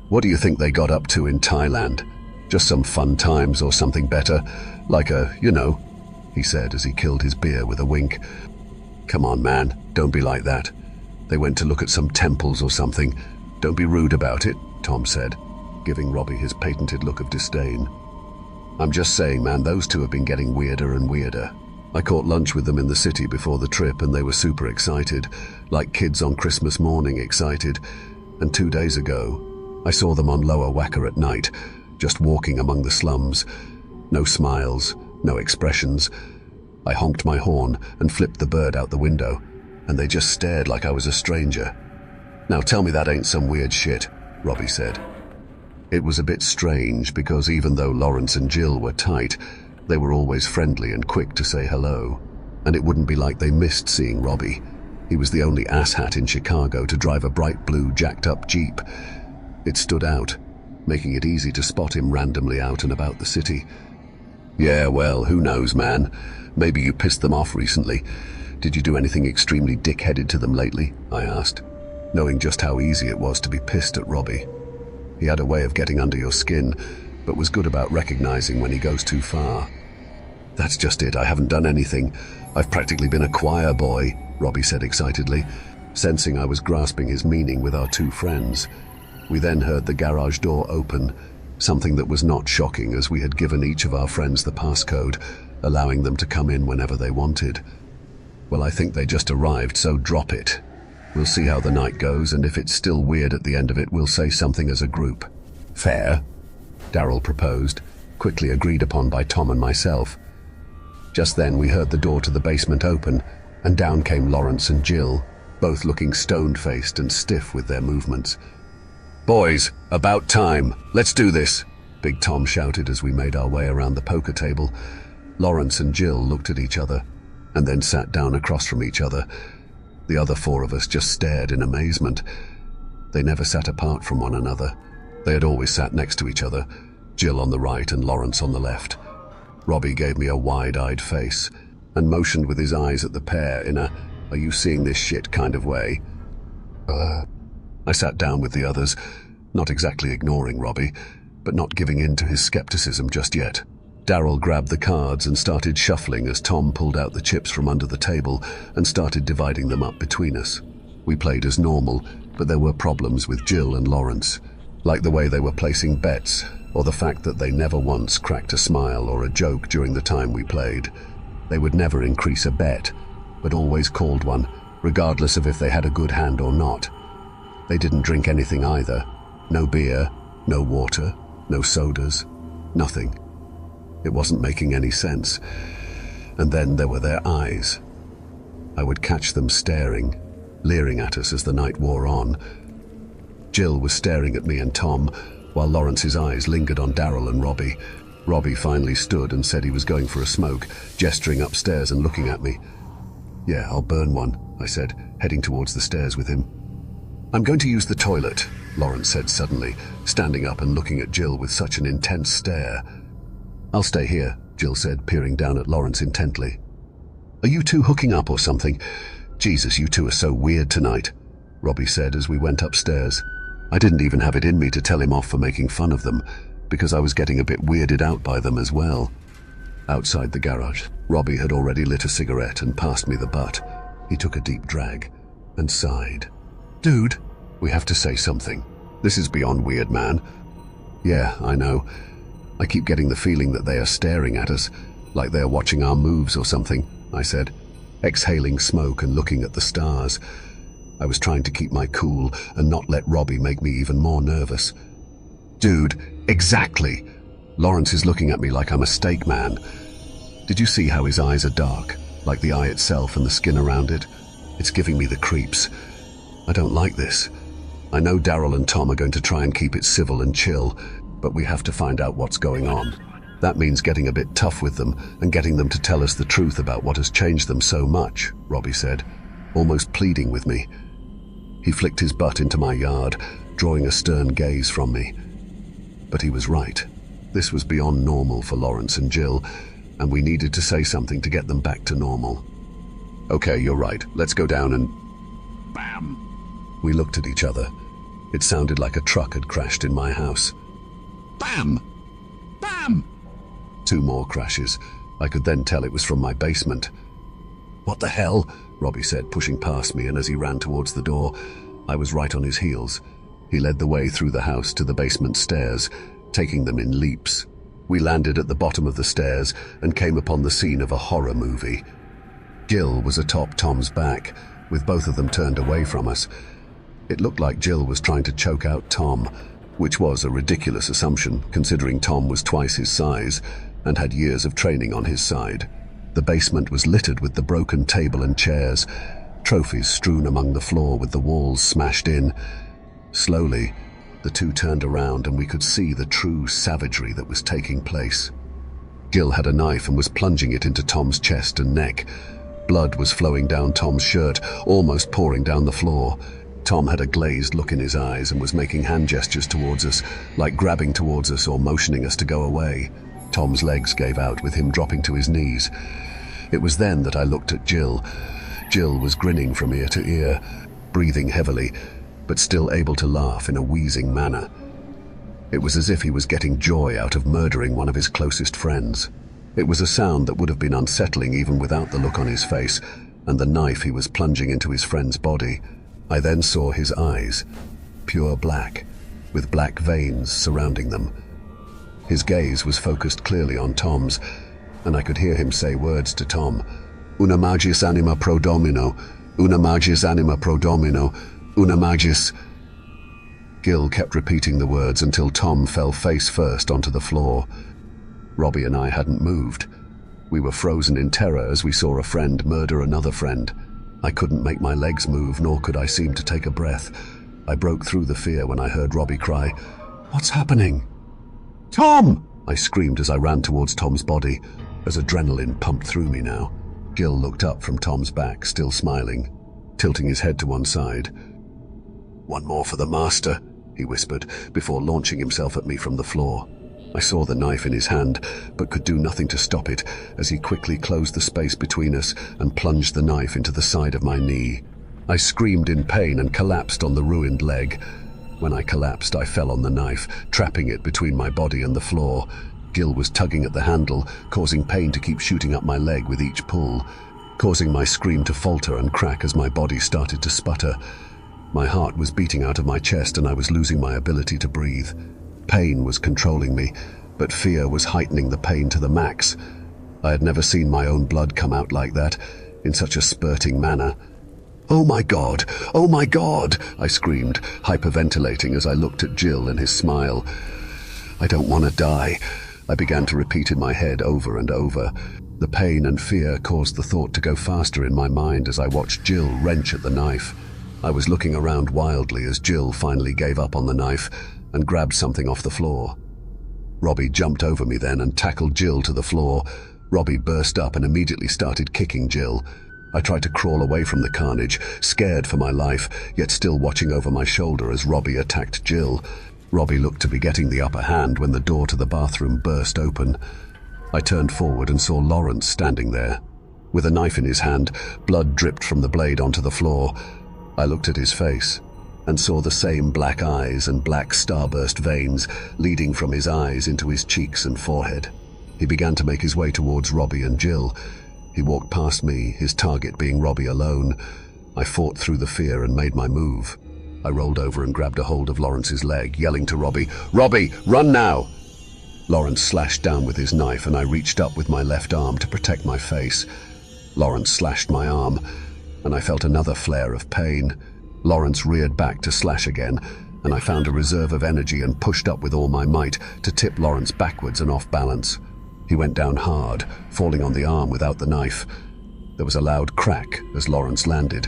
[SPEAKER 1] What do you think they got up to in Thailand? Just some fun times or something better? Like he said as he killed his beer with a wink. Come on, man, don't be like that. They went to look at some temples or something. Don't be rude about it, Tom said, giving Robbie his patented look of disdain. I'm just saying, man, those two have been getting weirder and weirder. I caught lunch with them in the city before the trip and they were super excited, like kids on Christmas morning excited. And 2 days ago, I saw them on Lower Wacker at night, just walking among the slums. No smiles, no expressions. I honked my horn and flipped the bird out the window, and they just stared like I was a stranger. Now tell me that ain't some weird shit, Robbie said. It was a bit strange because even though Lawrence and Jill were tight, they were always friendly and quick to say hello, and it wouldn't be like they missed seeing Robbie. He was the only asshat in Chicago to drive a bright blue jacked-up Jeep. It stood out, making it easy to spot him randomly out and about the city. Yeah, well, who knows, man? Maybe you pissed them off recently. Did you do anything extremely dick-headed to them lately? I asked, knowing just how easy it was to be pissed at Robbie. He had a way of getting under your skin, but was good about recognizing when he goes too far. That's just it, I haven't done anything. I've practically been a choir boy, Robbie said excitedly, sensing I was grasping his meaning with our two friends. We then heard the garage door open, something that was not shocking as we had given each of our friends the passcode, allowing them to come in whenever they wanted. Well, I think they just arrived, so drop it. We'll see how the night goes, and if it's still weird at the end of it, we'll say something as a group. Fair? Daryl proposed, quickly agreed upon by Tom and myself. Just then we heard the door to the basement open, and down came Lawrence and Jill, both looking stone-faced and stiff with their movements. Boys, about time. Let's do this, Big Tom shouted as we made our way around the poker table. Lawrence and Jill looked at each other, and then sat down across from each other. The other four of us just stared in amazement. They never sat apart from one another. They had always sat next to each other, Jill on the right and Lawrence on the left. Robbie gave me a wide-eyed face and motioned with his eyes at the pair in a "are you seeing this shit" kind of way. I sat down with the others, not exactly ignoring Robbie, but not giving in to his skepticism just yet. Daryl grabbed the cards and started shuffling as Tom pulled out the chips from under the table and started dividing them up between us. We played as normal, but there were problems with Jill and Lawrence, like the way they were placing bets, or the fact that they never once cracked a smile or a joke during the time we played. They would never increase a bet, but always called one, regardless of if they had a good hand or not. They didn't drink anything either. No beer, no water, no sodas, nothing. It wasn't making any sense. And then there were their eyes. I would catch them staring, leering at us as the night wore on. Jill was staring at me and Tom, while Lawrence's eyes lingered on Daryl and Robbie. Robbie finally stood and said he was going for a smoke, gesturing upstairs and looking at me. Yeah, I'll burn one, I said, heading towards the stairs with him. I'm going to use the toilet, Lawrence said suddenly, standing up and looking at Jill with such an intense stare. I'll stay here, Jill said, peering down at Lawrence intently. Are you two hooking up or something? Jesus, you two are so weird tonight, Robbie said as we went upstairs. I didn't even have it in me to tell him off for making fun of them, because I was getting a bit weirded out by them as well. Outside the garage, Robbie had already lit a cigarette and passed me the butt. He took a deep drag and sighed. Dude, we have to say something. This is beyond weird, man. Yeah, I know. I keep getting the feeling that they are staring at us, like they're watching our moves or something, I said, exhaling smoke and looking at the stars. I was trying to keep my cool and not let Robbie make me even more nervous. Dude, exactly. Lawrence is looking at me like I'm a steak man. Did you see how his eyes are dark, like the eye itself and the skin around it? It's giving me the creeps. I don't like this. I know Daryl and Tom are going to try and keep it civil and chill, but we have to find out what's going on. That means getting a bit tough with them and getting them to tell us the truth about what has changed them so much, Robbie said, almost pleading with me. He flicked his butt into my yard, drawing a stern gaze from me. But he was right. This was beyond normal for Lawrence and Jill, and we needed to say something to get them back to normal. Okay, you're right. Let's go down and... Bam! We looked at each other. It sounded like a truck had crashed in my house. Bam! Bam! 2 more crashes. I could then tell it was from my basement. What the hell? Robbie said, pushing past me, and as he ran towards the door, I was right on his heels. He led the way through the house to the basement stairs, taking them in leaps. We landed at the bottom of the stairs and came upon the scene of a horror movie. Jill was atop Tom's back, with both of them turned away from us. It looked like Jill was trying to choke out Tom, which was a ridiculous assumption, considering Tom was twice his size and had years of training on his side. The basement was littered with the broken table and chairs, trophies strewn among the floor with the walls smashed in. Slowly, the two turned around and we could see the true savagery that was taking place. Jill had a knife and was plunging it into Tom's chest and neck. Blood was flowing down Tom's shirt, almost pouring down the floor. Tom had a glazed look in his eyes and was making hand gestures towards us, like grabbing towards us or motioning us to go away. Tom's legs gave out with him dropping to his knees. It was then that I looked at Jill. Jill was grinning from ear to ear, breathing heavily, but still able to laugh in a wheezing manner. It was as if he was getting joy out of murdering one of his closest friends. It was a sound that would have been unsettling even without the look on his face and the knife he was plunging into his friend's body. I then saw his eyes, pure black, with black veins surrounding them. His gaze was focused clearly on Tom's, and I could hear him say words to Tom. Una magis anima pro domino, una magis anima pro domino, una magis... Gil kept repeating the words until Tom fell face first onto the floor. Robbie and I hadn't moved. We were frozen in terror as we saw a friend murder another friend. I couldn't make my legs move, nor could I seem to take a breath. I broke through the fear when I heard Robbie cry, "What's happening?" "Tom!" I screamed as I ran towards Tom's body, as adrenaline pumped through me now. Gil looked up from Tom's back, still smiling, tilting his head to one side. "One more for the master," he whispered, before launching himself at me from the floor. I saw the knife in his hand, but could do nothing to stop it, as he quickly closed the space between us and plunged the knife into the side of my knee. I screamed in pain and collapsed on the ruined leg. When I collapsed, I fell on the knife, trapping it between my body and the floor. Gil was tugging at the handle, causing pain to keep shooting up my leg with each pull, causing my scream to falter and crack as my body started to sputter. My heart was beating out of my chest and I was losing my ability to breathe. Pain was controlling me, but fear was heightening the pain to the max. I had never seen my own blood come out like that, in such a spurting manner. "Oh my God! Oh my God!" I screamed, hyperventilating as I looked at Jill and his smile. "I don't want to die," I began to repeat in my head over and over. The pain and fear caused the thought to go faster in my mind as I watched Jill wrench at the knife. I was looking around wildly as Jill finally gave up on the knife and grabbed something off the floor. Robbie jumped over me then and tackled Jill to the floor. Robbie burst up and immediately started kicking Jill. I tried to crawl away from the carnage, scared for my life, yet still watching over my shoulder as Robbie attacked Jill. Robbie looked to be getting the upper hand when the door to the bathroom burst open. I turned forward and saw Lawrence standing there. With a knife in his hand, blood dripped from the blade onto the floor. I looked at his face and saw the same black eyes and black starburst veins leading from his eyes into his cheeks and forehead. He began to make his way towards Robbie and Jill. He walked past me, his target being Robbie alone. I fought through the fear and made my move. I rolled over and grabbed a hold of Lawrence's leg, yelling to Robbie, "Robbie, run now!" Lawrence slashed down with his knife, and I reached up with my left arm to protect my face. Lawrence slashed my arm, and I felt another flare of pain. Lawrence reared back to slash again, and I found a reserve of energy and pushed up with all my might to tip Lawrence backwards and off balance. He went down hard, falling on the arm without the knife. There was a loud crack as Lawrence landed.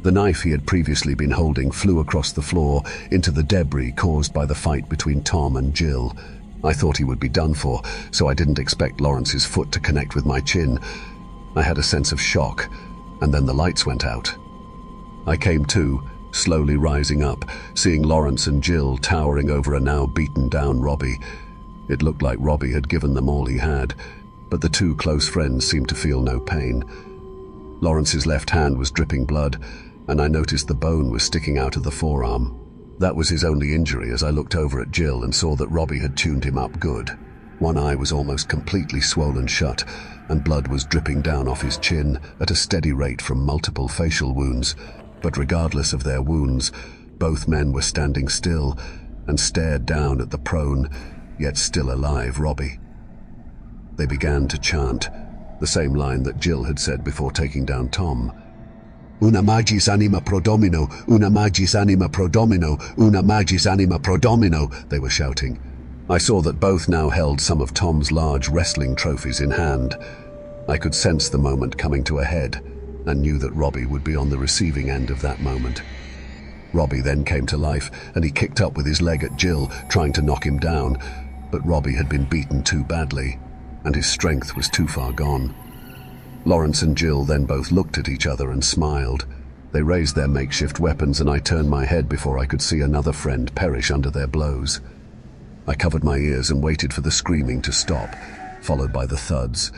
[SPEAKER 1] The knife he had previously been holding flew across the floor into the debris caused by the fight between Tom and Jill. I thought he would be done for, so I didn't expect Lawrence's foot to connect with my chin. I had a sense of shock, and then the lights went out. I came to, slowly rising up, seeing Lawrence and Jill towering over a now beaten-down Robbie. It looked like Robbie had given them all he had, but the two close friends seemed to feel no pain. Lawrence's left hand was dripping blood, and I noticed the bone was sticking out of the forearm. That was his only injury as I looked over at Jill and saw that Robbie had tuned him up good. One eye was almost completely swollen shut, and blood was dripping down off his chin at a steady rate from multiple facial wounds. But regardless of their wounds, both men were standing still and stared down at the prone, yet still alive Robbie. They began to chant, the same line that Jill had said before taking down Tom. "Una magis anima pro domino, una magis anima pro domino, una magis anima pro domino," they were shouting. I saw that both now held some of Tom's large wrestling trophies in hand. I could sense the moment coming to a head, and knew that Robbie would be on the receiving end of that moment. Robbie then came to life, and he kicked up with his leg at Jill, trying to knock him down, but Robbie had been beaten too badly, and his strength was too far gone. Lawrence and Jill then both looked at each other and smiled. They raised their makeshift weapons, and I turned my head before I could see another friend perish under their blows. I covered my ears and waited for the screaming to stop, followed by the thuds.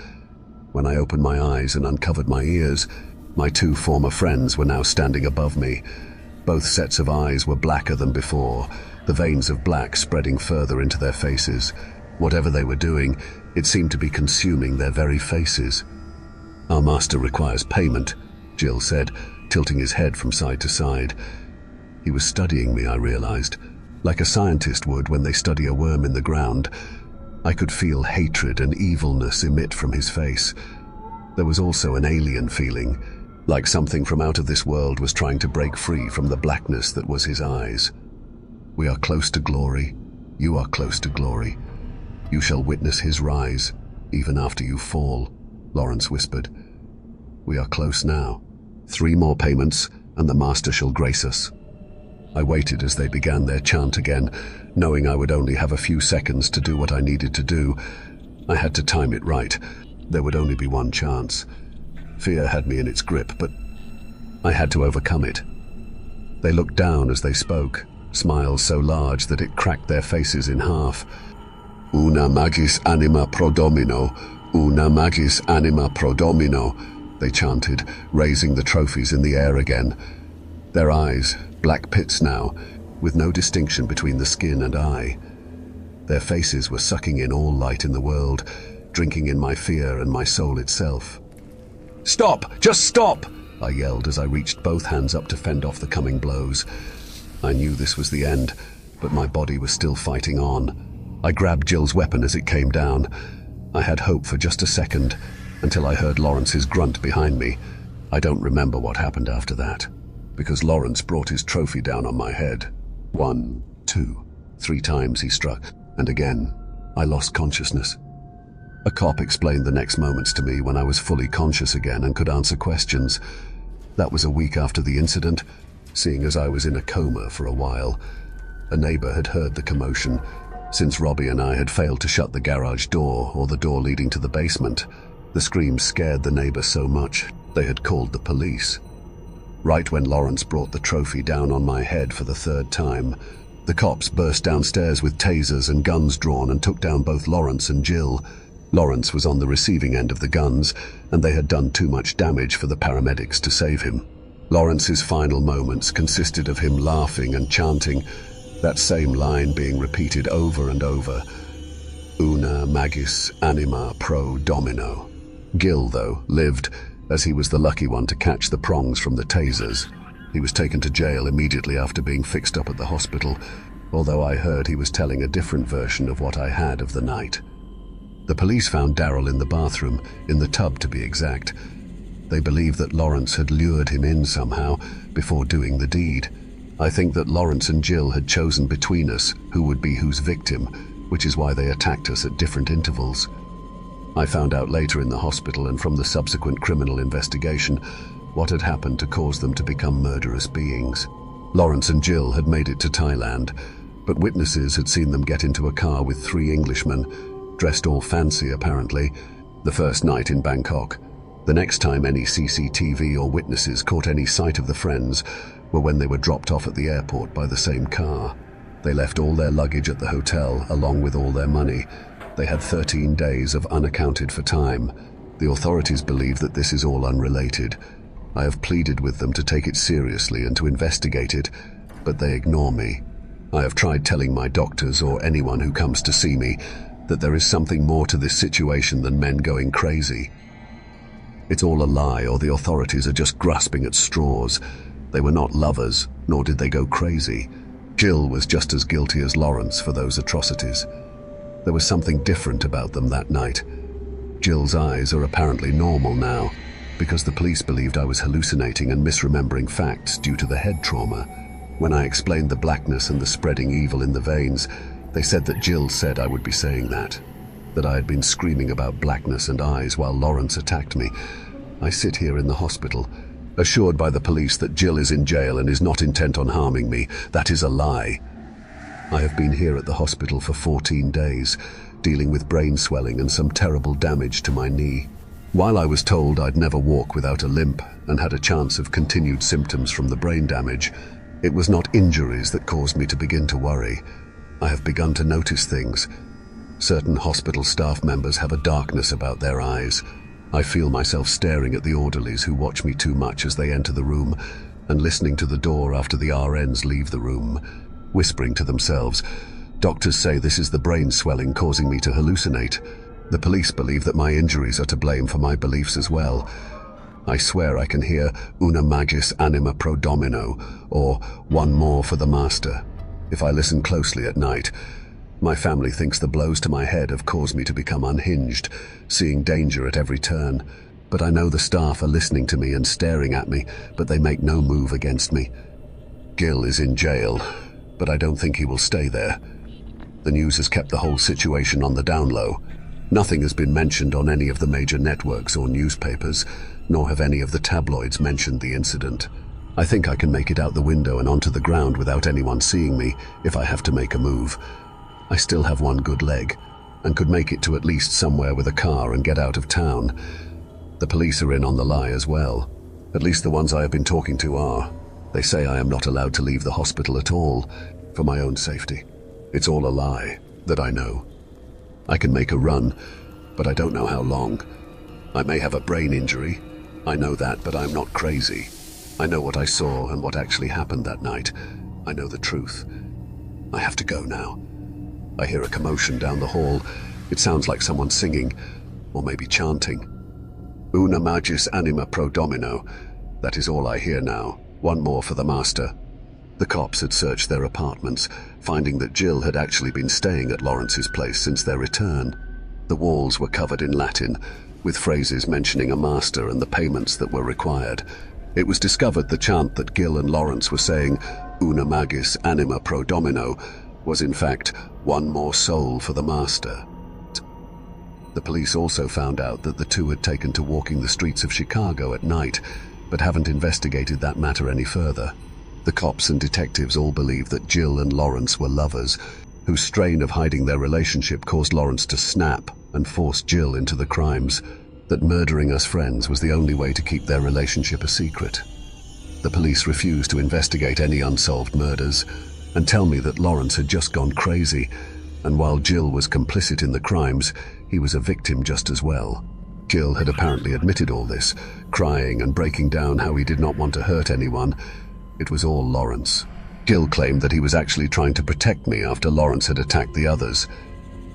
[SPEAKER 1] When I opened my eyes and uncovered my ears, my two former friends were now standing above me. Both sets of eyes were blacker than before, the veins of black spreading further into their faces. Whatever they were doing, it seemed to be consuming their very faces. "Our master requires payment," Jill said, tilting his head from side to side. He was studying me, I realized, like a scientist would when they study a worm in the ground. I could feel hatred and evilness emit from his face. There was also an alien feeling, like something from out of this world was trying to break free from the blackness that was his eyes. "We are close to glory. You are close to glory. You shall witness his rise, even after you fall," Lawrence whispered. "We are close now. 3 more payments, and the master shall grace us." I waited as they began their chant again, knowing I would only have a few seconds to do what I needed to do. I had to time it right. There would only be one chance. Fear had me in its grip, but I had to overcome it. They looked down as they spoke, smiles so large that it cracked their faces in half. "Una magis anima pro domino, una magis anima pro domino," they chanted, raising the trophies in the air again. Their eyes, black pits now, with no distinction between the skin and eye. Their faces were sucking in all light in the world, drinking in my fear and my soul itself. "Stop! Just stop!" I yelled as I reached both hands up to fend off the coming blows. I knew this was the end, but my body was still fighting on. I grabbed Jill's weapon as it came down. I had hope for just a second, until I heard Lawrence's grunt behind me. I don't remember what happened after that, because Lawrence brought his trophy down on my head. 1, 2, 3 times he struck, and again, I lost consciousness. A cop explained the next moments to me when I was fully conscious again and could answer questions. That was a week after the incident, seeing as I was in a coma for a while. A neighbor had heard the commotion, since Robbie and I had failed to shut the garage door or the door leading to the basement. The screams scared the neighbor so much, they had called the police. Right when Lawrence brought the trophy down on my head for the 3rd time, the cops burst downstairs with tasers and guns drawn and took down both Lawrence and Jill. Lawrence was on the receiving end of the guns, and they had done too much damage for the paramedics to save him. Lawrence's final moments consisted of him laughing and chanting that same line being repeated over and over: Una magis anima pro domino. Gil, though, lived, as he was the lucky one to catch the prongs from the tasers. He was taken to jail immediately after being fixed up at the hospital, although I heard he was telling a different version of what I had of the night. The police found Daryl in the bathroom, in the tub to be exact. They believe that Lawrence had lured him in somehow before doing the deed. I think that Lawrence and Jill had chosen between us who would be whose victim, which is why they attacked us at different intervals. I found out later in the hospital and from the subsequent criminal investigation what had happened to cause them to become murderous beings. Lawrence and Jill had made it to Thailand, but witnesses had seen them get into a car with 3 Englishmen, dressed all fancy apparently, the first night in Bangkok. The next time any CCTV or witnesses caught any sight of the friends were when they were dropped off at the airport by the same car. They left all their luggage at the hotel along with all their money. They had 13 days of unaccounted for time. The authorities believe that this is all unrelated. I have pleaded with them to take it seriously and to investigate it, but they ignore me. I have tried telling my doctors or anyone who comes to see me that there is something more to this situation than men going crazy. It's all a lie, or the authorities are just grasping at straws. They were not lovers, nor did they go crazy. Jill was just as guilty as Lawrence for those atrocities. There was something different about them that night. Jill's eyes are apparently normal now, because the police believed I was hallucinating and misremembering facts due to the head trauma. When I explained the blackness and the spreading evil in the veins, they said that Jill said I would be saying that I had been screaming about blackness and eyes while Lawrence attacked me. I sit here in the hospital, assured by the police that Jill is in jail and is not intent on harming me. That is a lie. I have been here at the hospital for 14 days, dealing with brain swelling and some terrible damage to my knee. While I was told I'd never walk without a limp and had a chance of continued symptoms from the brain damage, it was not injuries that caused me to begin to worry. I have begun to notice things. Certain hospital staff members have a darkness about their eyes. I feel myself staring at the orderlies who watch me too much as they enter the room, and listening to the door after the RNs leave the room, whispering to themselves. Doctors say this is the brain swelling causing me to hallucinate. The police believe that my injuries are to blame for my beliefs as well. I swear I can hear una magis anima pro domino, or one more for the master. If I listen closely at night, my family thinks the blows to my head have caused me to become unhinged, seeing danger at every turn. But I know the staff are listening to me and staring at me, but they make no move against me. Gil is in jail, but I don't think he will stay there. The news has kept the whole situation on the down low. Nothing has been mentioned on any of the major networks or newspapers, nor have any of the tabloids mentioned the incident. I think I can make it out the window and onto the ground without anyone seeing me if I have to make a move. I still have one good leg, and could make it to at least somewhere with a car and get out of town. The police are in on the lie as well. At least the ones I have been talking to are. They say I am not allowed to leave the hospital at all, for my own safety. It's all a lie, that I know. I can make a run, but I don't know how long. I may have a brain injury. I know that, but I'm not crazy. I know what I saw and what actually happened that night. I know the truth. I have to go now. I hear a commotion down the hall. It sounds like someone singing, or maybe chanting. Una magis anima pro domino. That is all I hear now. One more for the master. The cops had searched their apartments, finding that Jill had actually been staying at Lawrence's place since their return. The walls were covered in Latin, with phrases mentioning a master and the payments that were required. It was discovered the chant that Gil and Lawrence were saying, Una magis anima pro domino, was in fact one more soul for the master. The police also found out that the two had taken to walking the streets of Chicago at night, but haven't investigated that matter any further. The cops and detectives all believe that Jill and Lawrence were lovers, whose strain of hiding their relationship caused Lawrence to snap and force Jill into the crimes, that murdering us friends was the only way to keep their relationship a secret. The police refused to investigate any unsolved murders and tell me that Lawrence had just gone crazy. And while Jill was complicit in the crimes, he was a victim just as well. Jill had apparently admitted all this, crying and breaking down how he did not want to hurt anyone. It was all Lawrence. Jill claimed that he was actually trying to protect me after Lawrence had attacked the others.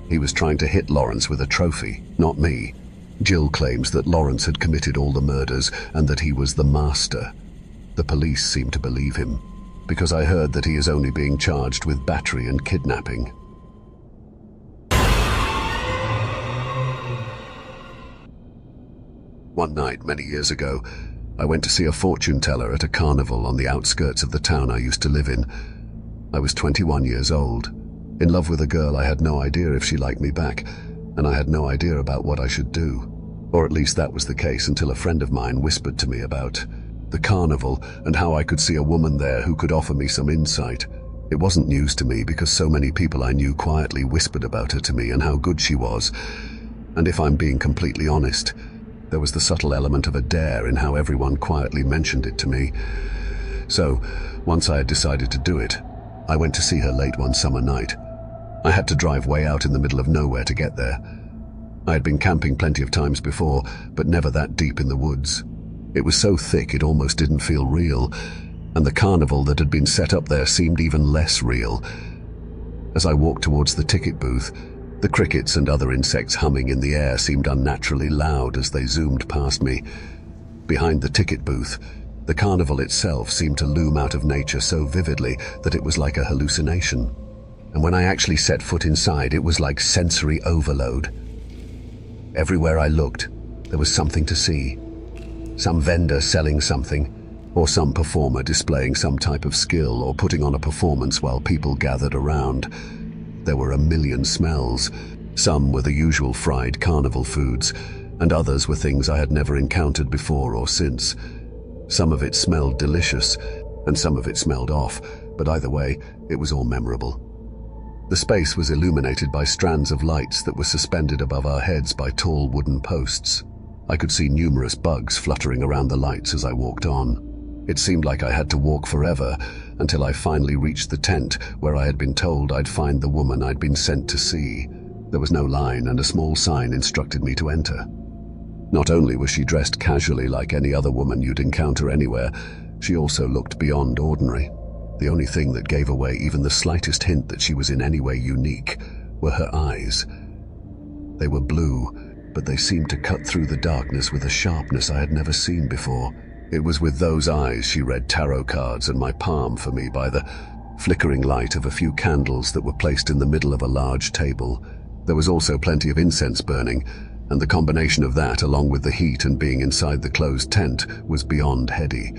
[SPEAKER 1] He was trying to hit Lawrence with a trophy, not me. Jill claims that Lawrence had committed all the murders and that he was the master. The police seem to believe him, because I heard that he is only being charged with battery and kidnapping. One night, many years ago, I went to see a fortune teller at a carnival on the outskirts of the town I used to live in. I was 21 years old, in love with a girl I had no idea if she liked me back, and I had no idea about what I should do. Or at least that was the case until a friend of mine whispered to me about the carnival and how I could see a woman there who could offer me some insight. It wasn't news to me because so many people I knew quietly whispered about her to me and how good she was. And if I'm being completely honest, there was the subtle element of a dare in how everyone quietly mentioned it to me. So, once I had decided to do it, I went to see her late one summer night. I had to drive way out in the middle of nowhere to get there. I had been camping plenty of times before, but never that deep in the woods. It was so thick it almost didn't feel real, and the carnival that had been set up there seemed even less real. As I walked towards the ticket booth, the crickets and other insects humming in the air seemed unnaturally loud as they zoomed past me. Behind the ticket booth, the carnival itself seemed to loom out of nature so vividly that it was like a hallucination. And when I actually set foot inside, it was like sensory overload. Everywhere I looked, there was something to see. Some vendor selling something, or some performer displaying some type of skill or putting on a performance while people gathered around. There were a million smells. Some were the usual fried carnival foods, and others were things I had never encountered before or since. Some of it smelled delicious, and some of it smelled off, but either way, it was all memorable. The space was illuminated by strands of lights that were suspended above our heads by tall wooden posts. I could see numerous bugs fluttering around the lights as I walked on. It seemed like I had to walk forever until I finally reached the tent where I had been told I'd find the woman I'd been sent to see. There was no line, and a small sign instructed me to enter. Not only was she dressed casually like any other woman you'd encounter anywhere, she also looked beyond ordinary. The only thing that gave away even the slightest hint that she was in any way unique were her eyes. They were blue, but they seemed to cut through the darkness with a sharpness I had never seen before. It was with those eyes she read tarot cards and my palm for me by the flickering light of a few candles that were placed in the middle of a large table. There was also plenty of incense burning, and the combination of that, along with the heat and being inside the closed tent, was beyond heady.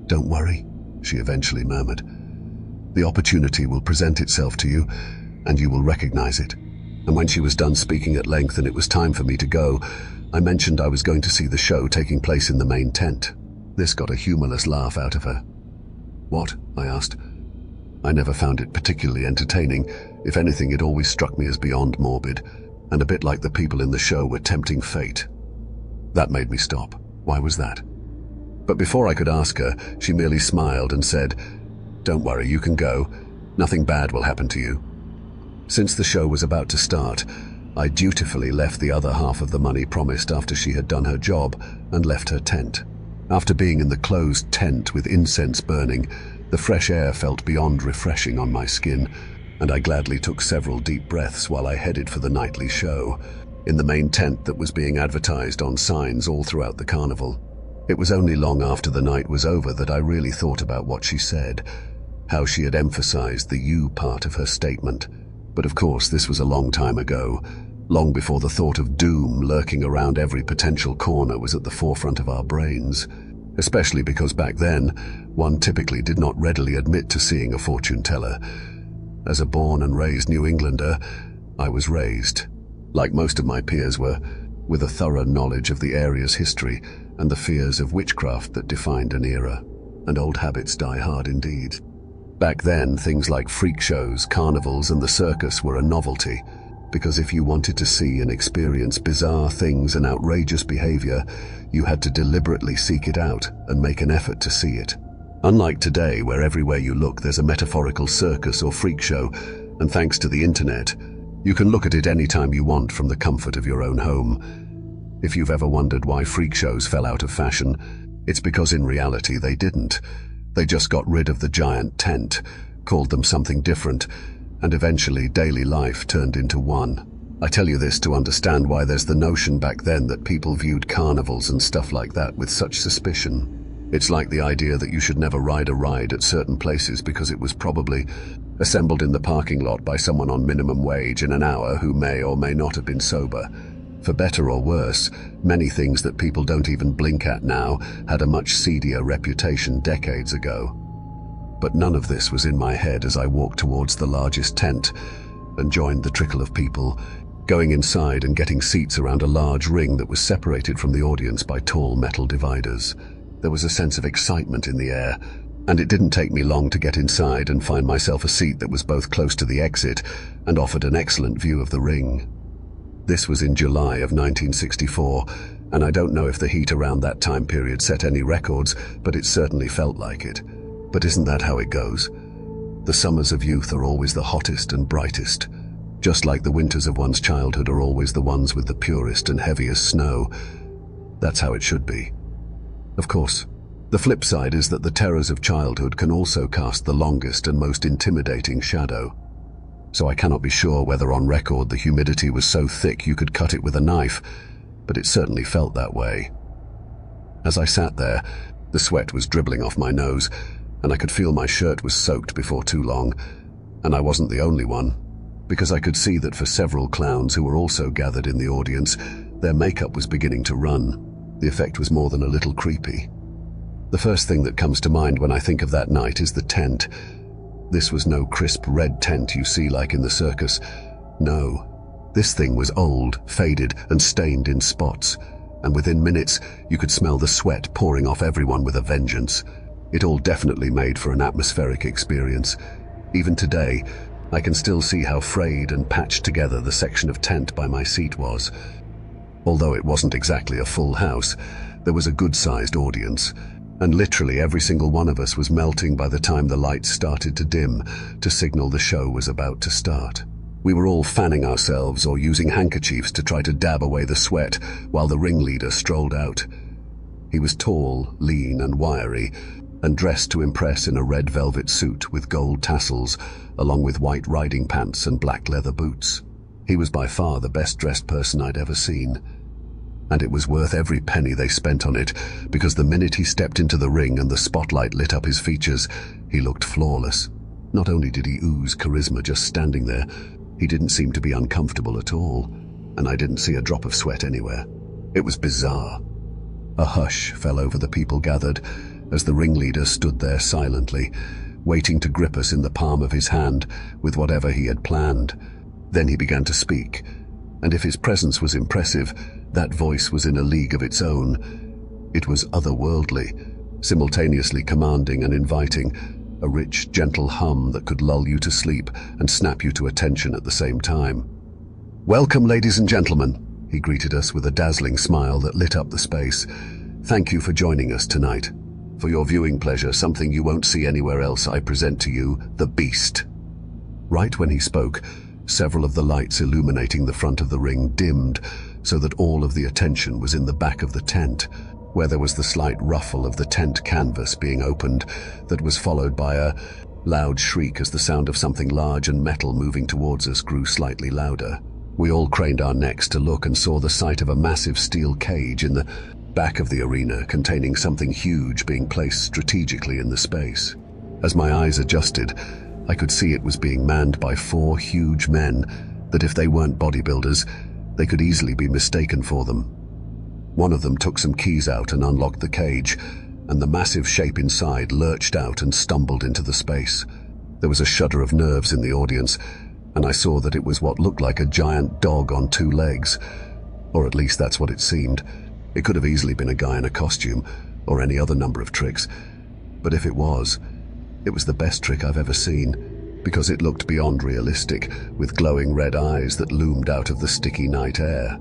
[SPEAKER 1] "Don't worry," she eventually murmured. "The opportunity will present itself to you, and you will recognize it." And when she was done speaking at length and it was time for me to go, I mentioned I was going to see the show taking place in the main tent. This got a humorless laugh out of her. "What?" I asked. I never found it particularly entertaining. If anything, it always struck me as beyond morbid, and a bit like the people in the show were tempting fate. That made me stop. Why was that? But before I could ask her, she merely smiled and said, "Don't worry, you can go. Nothing bad will happen to you." Since the show was about to start, I dutifully left the other half of the money promised after she had done her job and left her tent. After being in the closed tent with incense burning, the fresh air felt beyond refreshing on my skin, and I gladly took several deep breaths while I headed for the nightly show, in the main tent that was being advertised on signs all throughout the carnival. It was only long after the night was over that I really thought about what she said, how she had emphasized the "you" part of her statement. But of course, this was a long time ago, long before the thought of doom lurking around every potential corner was at the forefront of our brains, especially because back then, one typically did not readily admit to seeing a fortune teller. As a born and raised New Englander, I was raised, like most of my peers were, with a thorough knowledge of the area's history and the fears of witchcraft that defined an era, and old habits die hard indeed. Back then, things like freak shows, carnivals, and the circus were a novelty, because if you wanted to see and experience bizarre things and outrageous behavior, you had to deliberately seek it out and make an effort to see it. Unlike today, where everywhere you look there's a metaphorical circus or freak show, And thanks to the internet, you can look at it anytime you want from the comfort of your own home. If you've ever wondered why freak shows fell out of fashion, it's because in reality they didn't. They just got rid of the giant tent, called them something different, and eventually daily life turned into one. I tell you this to understand why there's the notion back then that people viewed carnivals and stuff like that with such suspicion. It's like the idea that you should never ride a ride at certain places because it was probably assembled in the parking lot by someone on minimum wage in an hour who may or may not have been sober. For better or worse, many things that people don't even blink at now had a much seedier reputation decades ago. But none of this was in my head as I walked towards the largest tent and joined the trickle of people, going inside and getting seats around a large ring that was separated from the audience by tall metal dividers. There was a sense of excitement in the air, and it didn't take me long to get inside and find myself a seat that was both close to the exit and offered an excellent view of the ring. This was in July of 1964, and I don't know if the heat around that time period set any records, but it certainly felt like it. But isn't that how it goes? The summers of youth are always the hottest and brightest, just like the winters of one's childhood are always the ones with the purest and heaviest snow. That's how it should be. Of course, the flip side is that the terrors of childhood can also cast the longest and most intimidating shadow. So I cannot be sure whether on record the humidity was so thick you could cut it with a knife, but it certainly felt that way. As I sat there, the sweat was dribbling off my nose, and I could feel my shirt was soaked before too long, and I wasn't the only one, because I could see that for several clowns who were also gathered in the audience, their makeup was beginning to run. The effect was more than a little creepy. The first thing that comes to mind when I think of that night is the tent. This was no crisp red tent you see like in the circus. No, this thing was old, faded, and stained in spots, and within minutes you could smell the sweat pouring off everyone with a vengeance. It all definitely made for an atmospheric experience. Even today, I can still see how frayed and patched together the section of tent by my seat was. Although it wasn't exactly a full house, there was a good-sized audience, and literally every single one of us was melting by the time the lights started to dim to signal the show was about to start. We were all fanning ourselves or using handkerchiefs to try to dab away the sweat while the ringleader strolled out. He was tall, lean, and wiry, and dressed to impress in a red velvet suit with gold tassels, along with white riding pants and black leather boots. He was by far the best-dressed person I'd ever seen. And it was worth every penny they spent on it, because the minute he stepped into the ring and the spotlight lit up his features, he looked flawless. Not only did he ooze charisma just standing there, he didn't seem to be uncomfortable at all, and I didn't see a drop of sweat anywhere. It was bizarre. A hush fell over the people gathered as the ringleader stood there silently, waiting to grip us in the palm of his hand with whatever he had planned. Then he began to speak, and if his presence was impressive, that voice was in a league of its own. It was otherworldly, simultaneously commanding and inviting, a rich, gentle hum that could lull you to sleep and snap you to attention at the same time. "Welcome, ladies and gentlemen," he greeted us with a dazzling smile that lit up the space. "Thank you for joining us tonight. For your viewing pleasure, something you won't see anywhere else, I present to you the Beast." Right when he spoke, several of the lights illuminating the front of the ring dimmed so that all of the attention was in the back of the tent, where there was the slight ruffle of the tent canvas being opened that was followed by a loud shriek as the sound of something large and metal moving towards us grew slightly louder. We all craned our necks to look and saw the sight of a massive steel cage in the back of the arena containing something huge being placed strategically in the space. As my eyes adjusted, I could see it was being manned by 4 huge men that if they weren't bodybuilders, they could easily be mistaken for them. One of them took some keys out and unlocked the cage, and the massive shape inside lurched out and stumbled into the space. There was a shudder of nerves in the audience, and I saw that it was what looked like a giant dog on 2 legs, or at least that's what it seemed. It could have easily been a guy in a costume, or any other number of tricks, but if it was the best trick I've ever seen, because it looked beyond realistic, with glowing red eyes that loomed out of the sticky night air.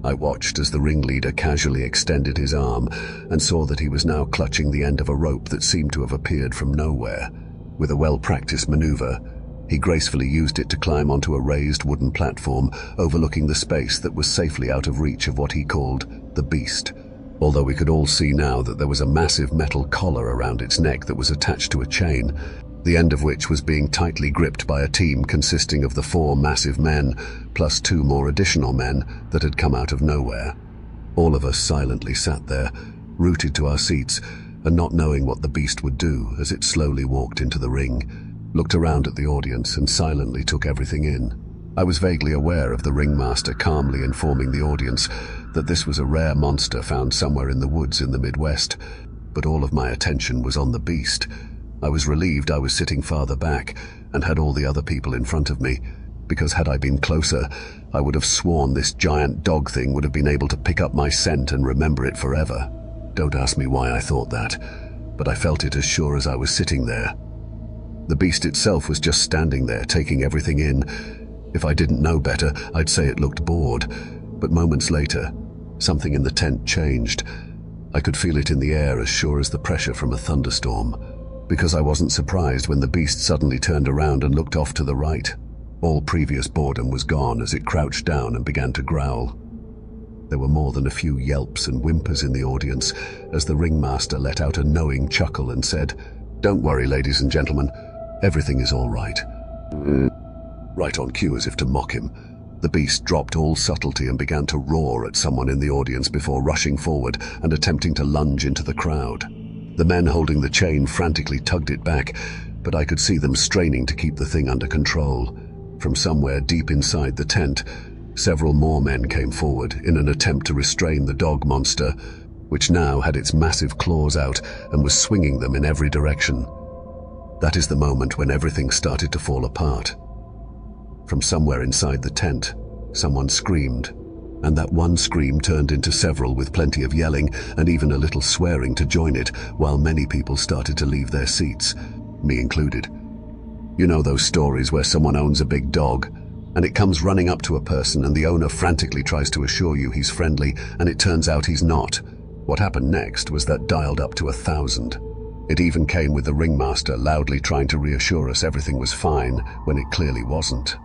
[SPEAKER 1] I watched as the ringleader casually extended his arm and saw that he was now clutching the end of a rope that seemed to have appeared from nowhere. With a well-practiced maneuver, He gracefully used it to climb onto a raised wooden platform overlooking the space that was safely out of reach of what he called the beast. Although we could all see now that there was a massive metal collar around its neck that was attached to a chain, the end of which was being tightly gripped by a team consisting of the 4 massive men, plus 2 more additional men that had come out of nowhere. All of us silently sat there, rooted to our seats, and not knowing what the beast would do as it slowly walked into the ring, looked around at the audience and silently took everything in. I was vaguely aware of the ringmaster calmly informing the audience that this was a rare monster found somewhere in the woods in the Midwest, but all of my attention was on the beast. I was relieved I was sitting farther back and had all the other people in front of me, because had I been closer, I would have sworn this giant dog thing would have been able to pick up my scent and remember it forever. Don't ask me why I thought that, but I felt it as sure as I was sitting there. The beast itself was just standing there, taking everything in. If I didn't know better, I'd say it looked bored, but moments later, something in the tent changed. I could feel it in the air as sure as the pressure from a thunderstorm, because I wasn't surprised when the beast suddenly turned around and looked off to the right. All previous boredom was gone as it crouched down and began to growl. There were more than a few yelps and whimpers in the audience as the ringmaster let out a knowing chuckle and said, "Don't worry, ladies and gentlemen, everything is all right." Right on cue, as if to mock him, the beast dropped all subtlety and began to roar at someone in the audience before rushing forward and attempting to lunge into the crowd. The men holding the chain frantically tugged it back, but I could see them straining to keep the thing under control. From somewhere deep inside the tent, several more men came forward in an attempt to restrain the dog monster, which now had its massive claws out and was swinging them in every direction. That is the moment when everything started to fall apart. From somewhere inside the tent, someone screamed, and that one scream turned into several with plenty of yelling and even a little swearing to join it, while many people started to leave their seats, me included. You know those stories where someone owns a big dog, and it comes running up to a person and the owner frantically tries to assure you he's friendly, and it turns out he's not. What happened next was that dialed up to 1,000. It even came with the ringmaster loudly trying to reassure us everything was fine when it clearly wasn't.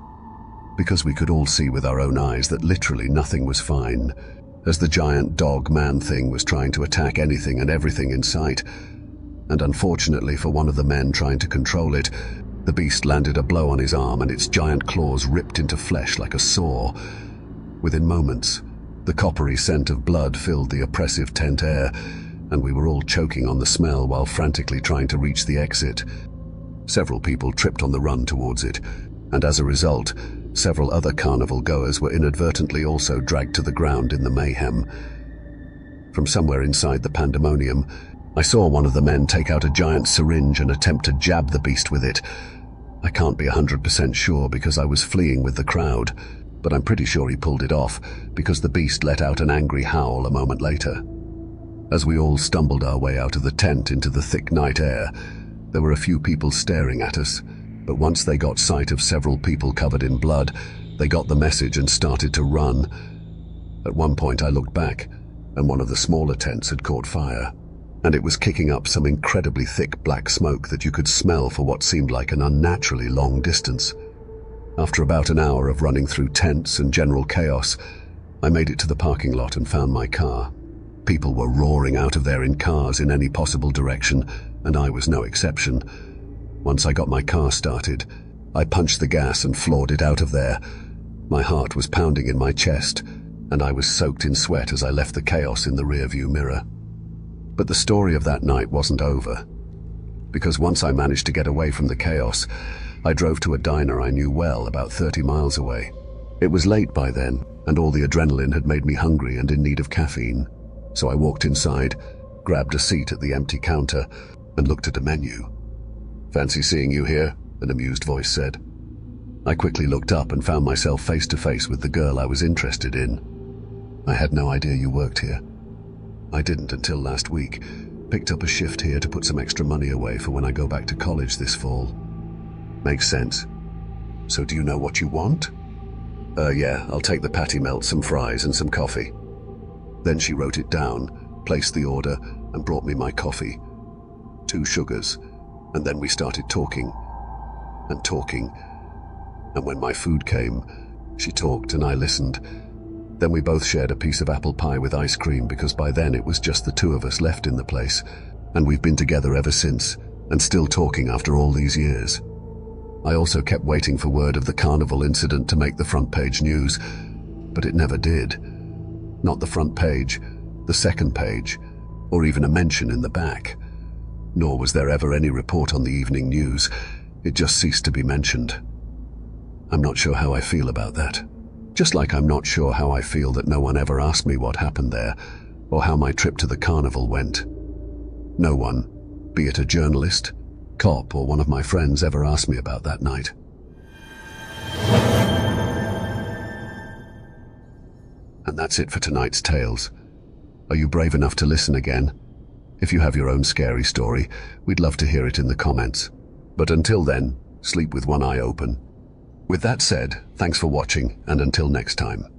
[SPEAKER 1] Because we could all see with our own eyes that literally nothing was fine, as the giant dog-man thing was trying to attack anything and everything in sight. And unfortunately for one of the men trying to control it, the beast landed a blow on his arm and its giant claws ripped into flesh like a saw. Within moments, the coppery scent of blood filled the oppressive tent air, and we were all choking on the smell while frantically trying to reach the exit. Several people tripped on the run towards it, and as a result, several other carnival goers were inadvertently also dragged to the ground in the mayhem. From somewhere inside the pandemonium, I saw one of the men take out a giant syringe and attempt to jab the beast with it. I can't be 100% sure because I was fleeing with the crowd, but I'm pretty sure he pulled it off because the beast let out an angry howl a moment later. As we all stumbled our way out of the tent into the thick night air, there were a few people staring at us, but once they got sight of several people covered in blood, they got the message and started to run. At one point I looked back, and one of the smaller tents had caught fire, and it was kicking up some incredibly thick black smoke that you could smell for what seemed like an unnaturally long distance. After about an hour of running through tents and general chaos, I made it to the parking lot and found my car. People were roaring out of there in cars in any possible direction, and I was no exception. Once I got my car started, I punched the gas and floored it out of there. My heart was pounding in my chest, and I was soaked in sweat as I left the chaos in the rearview mirror. But the story of that night wasn't over, because once I managed to get away from the chaos, I drove to a diner I knew well about 30 miles away. It was late by then, and all the adrenaline had made me hungry and in need of caffeine. So I walked inside, grabbed a seat at the empty counter, and looked at a menu. "Fancy seeing you here?" an amused voice said. I quickly looked up and found myself face to face with the girl I was interested in. "I had no idea you worked here." "I didn't until last week. Picked up a shift here to put some extra money away for when I go back to college this fall." "Makes sense. So do you know what you want?" Yeah, I'll take the patty melt, some fries, and some coffee." Then she wrote it down, placed the order, and brought me my coffee. 2 sugars, and then we started talking. And talking, And when my food came, she talked and I listened. Then we both shared a piece of apple pie with ice cream because by then it was just the two of us left in the place. And we've been together ever since, and still talking after all these years. I also kept waiting for word of the carnival incident to make the front page news, but it never did. Not the front page, the second page, or even a mention in the back. Nor was there ever any report on the evening news. It just ceased to be mentioned. I'm not sure how I feel about that. Just like I'm not sure how I feel that no one ever asked me what happened there, or how my trip to the carnival went. No one, be it a journalist, cop, or one of my friends, ever asked me about that night. And that's it for tonight's tales. Are you brave enough to listen again? If you have your own scary story, we'd love to hear it in the comments. But until then, sleep with one eye open. With that said, thanks for watching, and until next time.